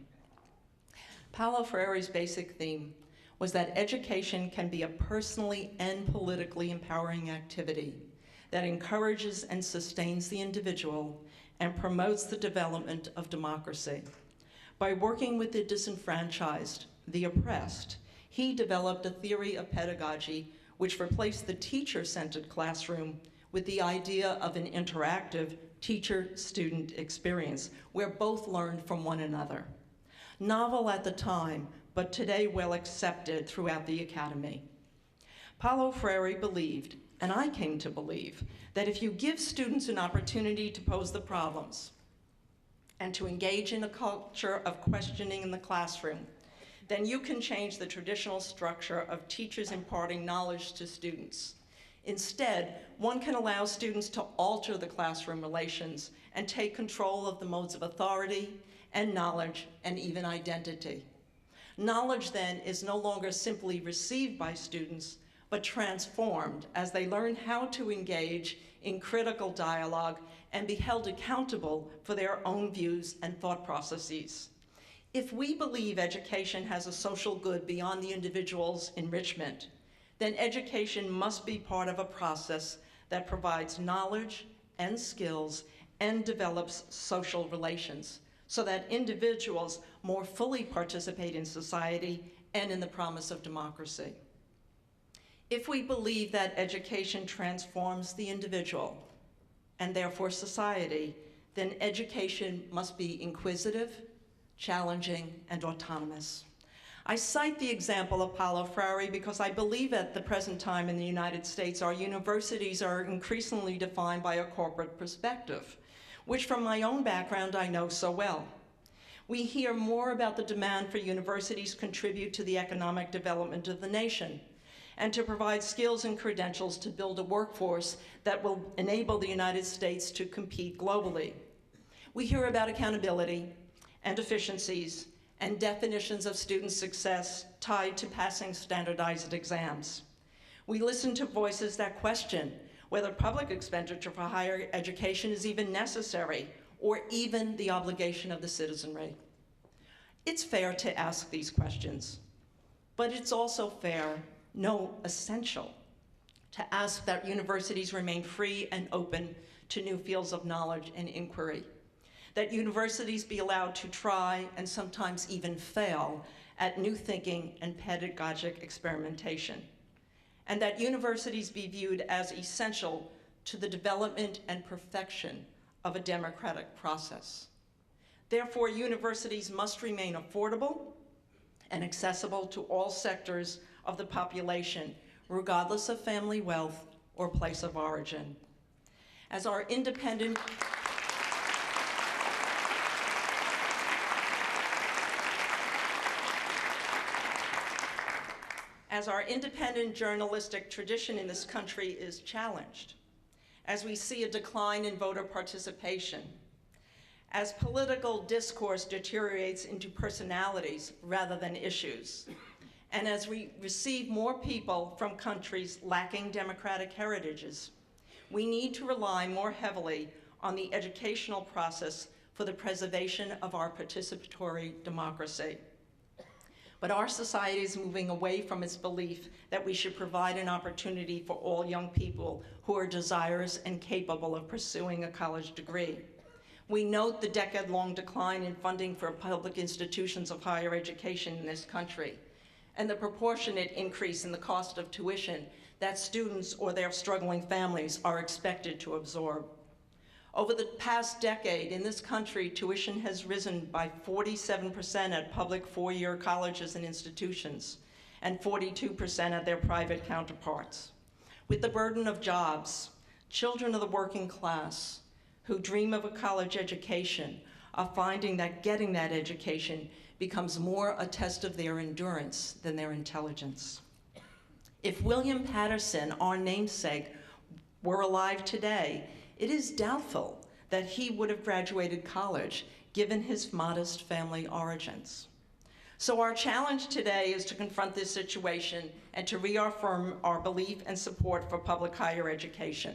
Paulo Freire's basic theme was that education can be a personally and politically empowering activity that encourages and sustains the individual and promotes the development of democracy. By working with the disenfranchised, the oppressed, he developed a theory of pedagogy which replaced the teacher-centered classroom with the idea of an interactive teacher-student experience where both learned from one another. Novel at the time, but today well accepted throughout the academy. Paulo Freire believed, and I came to believe, that if you give students an opportunity to pose the problems and to engage in a culture of questioning in the classroom, then you can change the traditional structure of teachers imparting knowledge to students. Instead, one can allow students to alter the classroom relations and take control of the modes of authority and knowledge and even identity. Knowledge then is no longer simply received by students, but transformed as they learn how to engage in critical dialogue and be held accountable for their own views and thought processes. If we believe education has a social good beyond the individual's enrichment, then education must be part of a process that provides knowledge and skills and develops social relations so that individuals more fully participate in society and in the promise of democracy. If we believe that education transforms the individual and therefore society, then education must be inquisitive, challenging, and autonomous. I cite the example of Paulo Freire because I believe at the present time in the United States, our universities are increasingly defined by a corporate perspective, which from my own background I know so well. We hear more about the demand for universities to contribute to the economic development of the nation and to provide skills and credentials to build a workforce that will enable the United States to compete globally. We hear about accountability and efficiencies and definitions of student success tied to passing standardized exams. We listen to voices that question whether public expenditure for higher education is even necessary or even the obligation of the citizenry. It's fair to ask these questions, but it's also fair, no, essential, to ask that universities remain free and open to new fields of knowledge and inquiry, that universities be allowed to try and sometimes even fail at new thinking and pedagogic experimentation, and that universities be viewed as essential to the development and perfection of a democratic process. Therefore, universities must remain affordable and accessible to all sectors of the population, regardless of family wealth or place of origin. As our independent journalistic tradition in this country is challenged, as we see a decline in voter participation, as political discourse deteriorates into personalities rather than issues, and as we receive more people from countries lacking democratic heritages, we need to rely more heavily on the educational process for the preservation of our participatory democracy. But our society is moving away from its belief that we should provide an opportunity for all young people who are desirous and capable of pursuing a college degree. We note the decade-long decline in funding for public institutions of higher education in this country, and the proportionate increase in the cost of tuition that students or their struggling families are expected to absorb. Over the past decade in this country, tuition has risen by 47% at public four-year colleges and institutions, and 42% at their private counterparts. With the burden of jobs, children of the working class who dream of a college education are finding that getting that education becomes more a test of their endurance than their intelligence. If William Patterson, our namesake, were alive today, it is doubtful that he would have graduated college given his modest family origins. So our challenge today is to confront this situation and to reaffirm our belief and support for public higher education.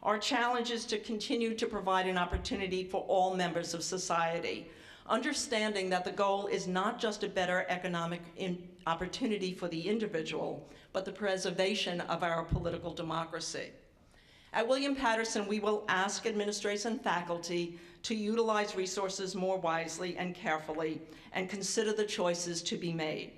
Our challenge is to continue to provide an opportunity for all members of society, understanding that the goal is not just a better economic opportunity for the individual, but the preservation of our political democracy. At William Patterson, we will ask administrators and faculty to utilize resources more wisely and carefully and consider the choices to be made.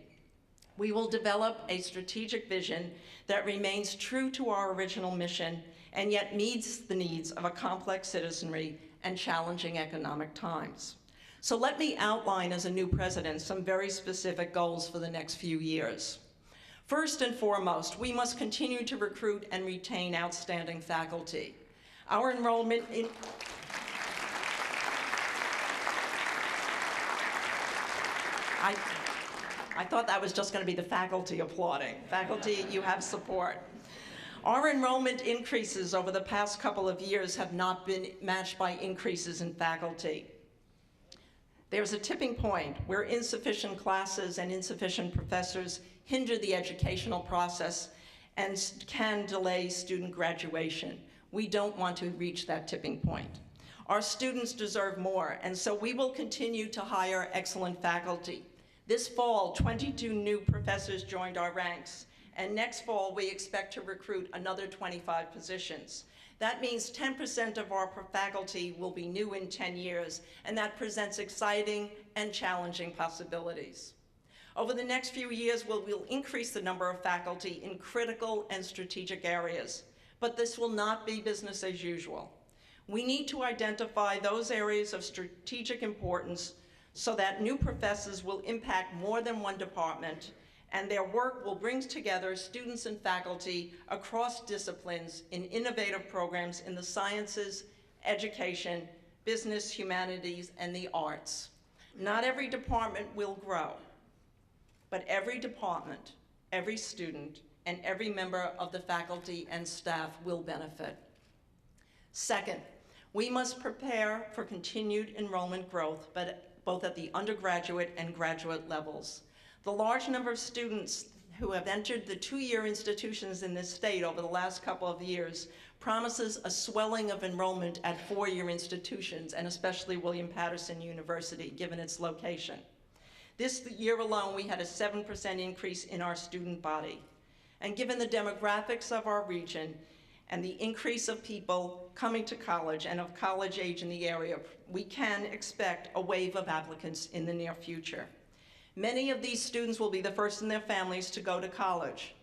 We will develop a strategic vision that remains true to our original mission and yet meets the needs of a complex citizenry and challenging economic times. So let me outline as a new president some very specific goals for the next few years. First and foremost, we must continue to recruit and retain outstanding faculty. Our enrollment in I thought that was just going to be the faculty applauding. Faculty, you have support. Our enrollment increases over the past couple of years have not been matched by increases in faculty. There's a tipping point where insufficient classes and insufficient professors hinder the educational process and can delay student graduation. We don't want to reach that tipping point. Our students deserve more, and so we will continue to hire excellent faculty. This fall, 22 new professors joined our ranks, and next fall we expect to recruit another 25 positions. That means 10% of our faculty will be new in 10 years, and that presents exciting and challenging possibilities. Over the next few years, we'll increase the number of faculty in critical and strategic areas, but this will not be business as usual. We need to identify those areas of strategic importance so that new professors will impact more than one department, and their work will bring together students and faculty across disciplines in innovative programs in the sciences, education, business, humanities, and the arts. Not every department will grow, but every department, every student, and every member of the faculty and staff will benefit. Second, we must prepare for continued enrollment growth, but both at the undergraduate and graduate levels. The large number of students who have entered the two-year institutions in this state over the last couple of years promises a swelling of enrollment at four-year institutions, and especially William Patterson University, given its location. This year alone, we had a 7% increase in our student body. And given the demographics of our region and the increase of people coming to college and of college age in the area, we can expect a wave of applicants in the near future. Many of these students will be the first in their families to go to college.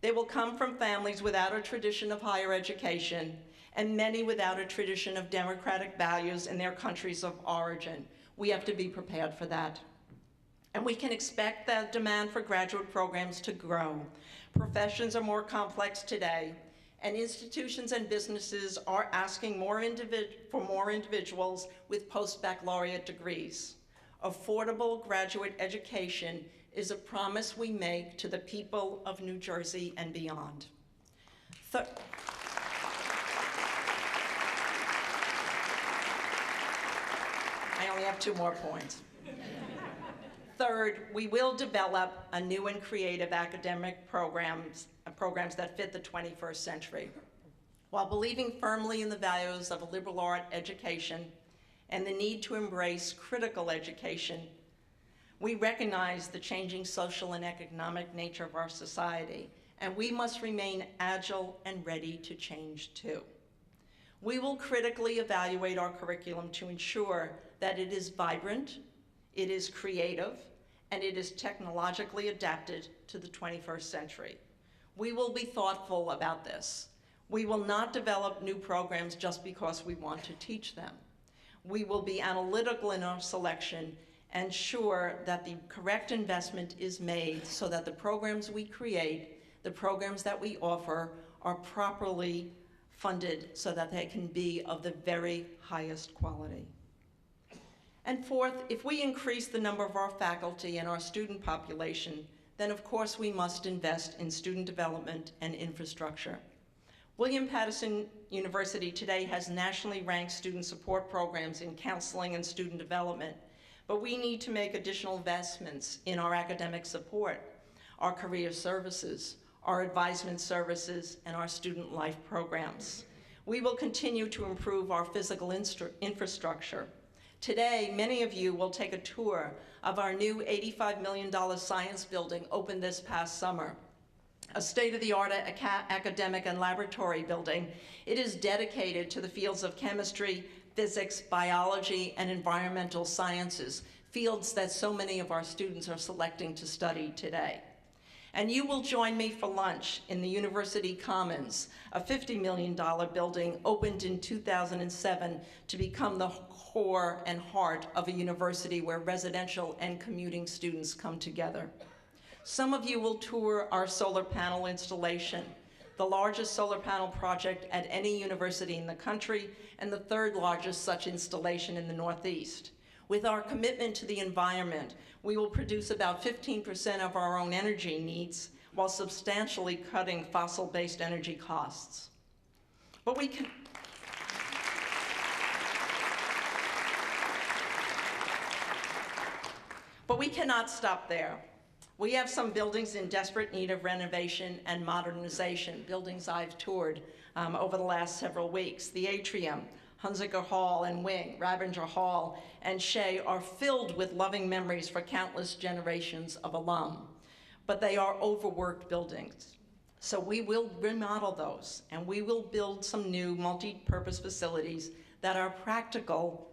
They will come from families without a tradition of higher education, and many without a tradition of democratic values in their countries of origin. We have to be prepared for that. And we can expect the demand for graduate programs to grow. Professions are more complex today, and institutions and businesses are asking for more individuals with post-baccalaureate degrees. Affordable graduate education is a promise we make to the people of New Jersey and beyond. I only have 2 more points. Third, we will develop a new and creative academic programs that fit the 21st century. While believing firmly in the values of a liberal art education and the need to embrace critical education, we recognize the changing social and economic nature of our society, and we must remain agile and ready to change too. We will critically evaluate our curriculum to ensure that it is vibrant, it is creative, and it is technologically adapted to the 21st century. We will be thoughtful about this. We will not develop new programs just because we want to teach them. We will be analytical in our selection and ensure that the correct investment is made so that the programs we create, the programs that we offer, are properly funded so that they can be of the very highest quality. And fourth, if we increase the number of our faculty and our student population, then of course we must invest in student development and infrastructure. William Paterson University today has nationally ranked student support programs in counseling and student development, but we need to make additional investments in our academic support, our career services, our advisement services, and our student life programs. We will continue to improve our physical infrastructure. Today, many of you will take a tour of our new $85 million science building opened this past summer. A state-of-the-art academic and laboratory building. It is dedicated to the fields of chemistry, physics, biology, and environmental sciences, fields that so many of our students are selecting to study today. And you will join me for lunch in the University Commons, a $50 million building opened in 2007 to become the core and heart of a university where residential and commuting students come together. Some of you will tour our solar panel installation, the largest solar panel project at any university in the country and the third largest such installation in the Northeast. With our commitment to the environment, we will produce about 15% of our own energy needs while substantially cutting fossil-based energy costs. But we cannot stop there. We have some buildings in desperate need of renovation and modernization, buildings I've toured over the last several weeks. The atrium, Hunziker Hall and Wing, Rabinger Hall, and Shea are filled with loving memories for countless generations of alum. But they are overworked buildings. So we will remodel those, and we will build some new multi-purpose facilities that are practical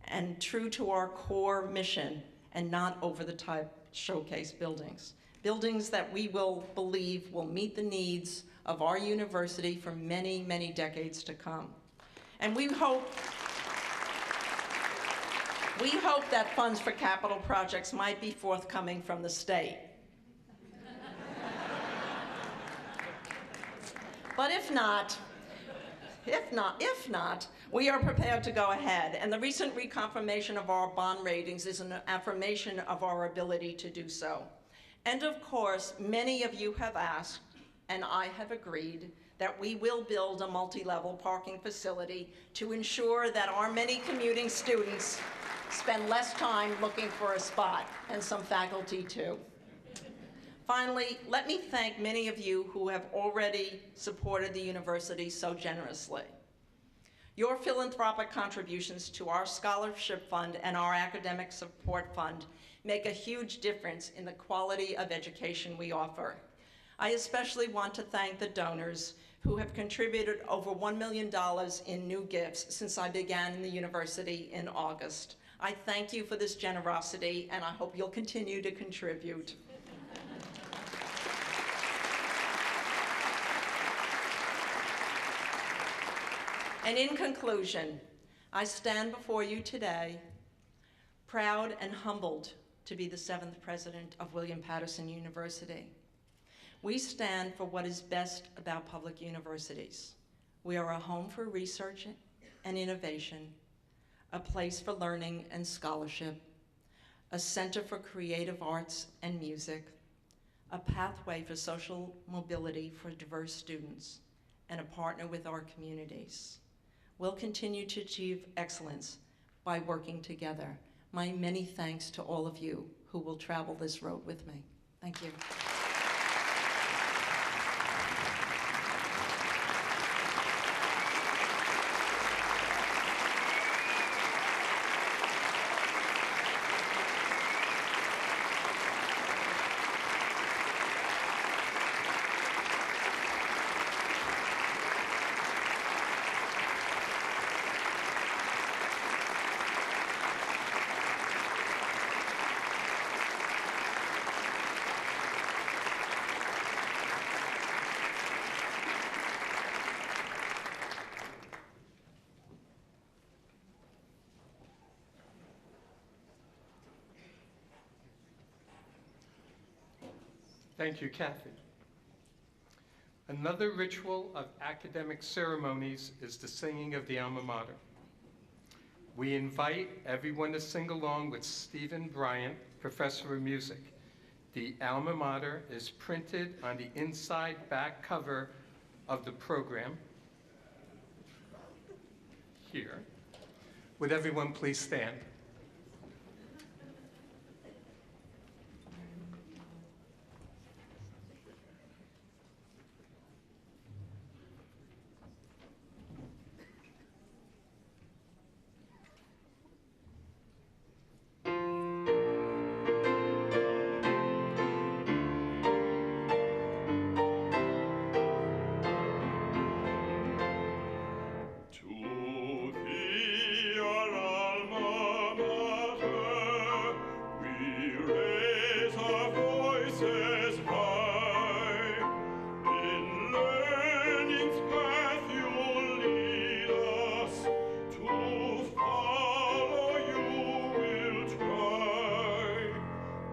and true to our core mission and not over-the-top showcase buildings. Buildings that we will believe will meet the needs of our university for many, many decades to come. And we hope that funds for capital projects might be forthcoming from the state. But if not, we are prepared to go ahead. And the recent reconfirmation of our bond ratings is an affirmation of our ability to do so. And of course, many of you have asked, and I have agreed, that we will build a multi-level parking facility to ensure that our many commuting students spend less time looking for a spot, and some faculty too. Finally, let me thank many of you who have already supported the university so generously. Your philanthropic contributions to our scholarship fund and our academic support fund make a huge difference in the quality of education we offer. I especially want to thank the donors who have contributed over $1 million in new gifts since I began in the university in August. I thank you for this generosity, and I hope you'll continue to contribute. And in conclusion, I stand before you today proud and humbled to be the 7th president of William Paterson University. We stand for what is best about public universities. We are a home for research and innovation, a place for learning and scholarship, a center for creative arts and music, a pathway for social mobility for diverse students, and a partner with our communities. We'll continue to achieve excellence by working together. My many thanks to all of you who will travel this road with me. Thank you. Thank you, Kathy. Another ritual of academic ceremonies is the singing of the Alma Mater. We invite everyone to sing along with Stephen Bryant, Professor of Music. The Alma Mater is printed on the inside back cover of the program here. Would everyone please stand? To thee, our Alma Mater, we raise our voices high. In learning's path you'll lead us, to follow you we'll try.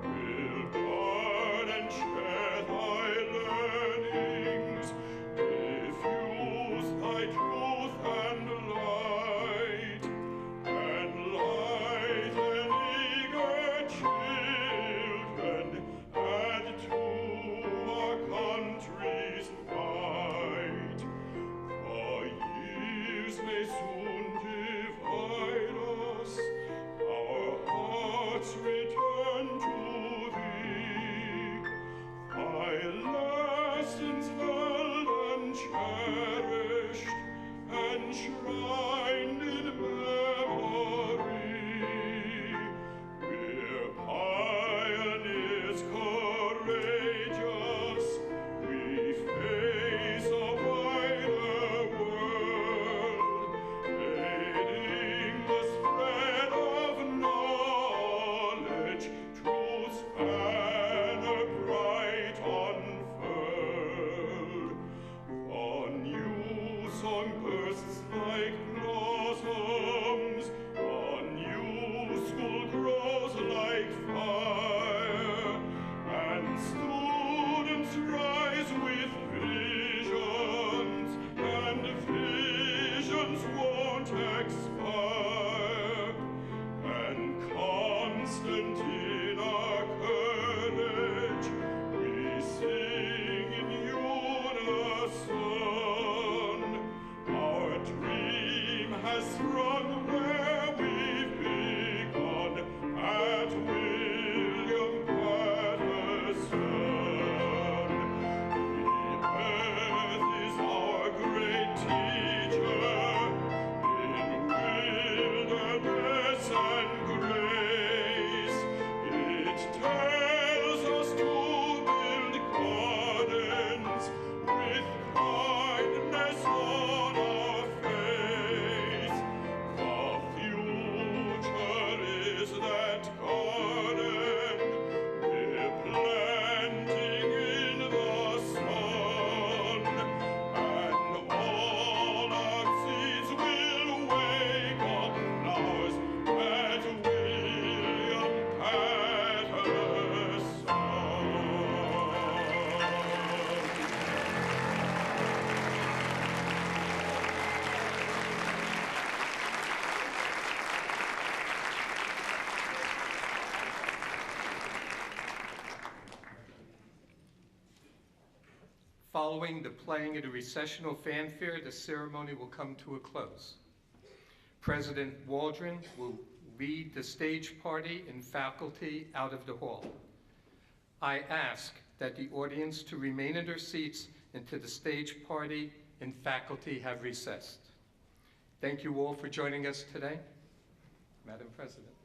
We'll guard and share thy learnings, diffuse thy truth and light, and light and eager children add to our country's might. For years may soon divide us, our hearts return to thee. Thy lessons held and cherished, enshrined in memory. We're pioneers courageous, we face a wider world, aiding the spread of knowledge, truth's banner bright unfurled. The new song bursts like blossoms, the new school grows like fire, and students rise with visions, and visions won't expire. And constant in our courage, we sing in unison. Our dream has sprung where we've begun, at William Patterson. The earth is our great teacher, in wilderness and grace. It tells us to build gardens with kindness on our face. The future is that garden we're planting in the sun, and all our seeds will wake up flowers at William Patterson. Following the playing of the recessional fanfare, the ceremony will come to a close. President Waldron will lead the stage party and faculty out of the hall. I ask that the audience to remain in their seats until the stage party and faculty have recessed. Thank you all for joining us today. Madam President.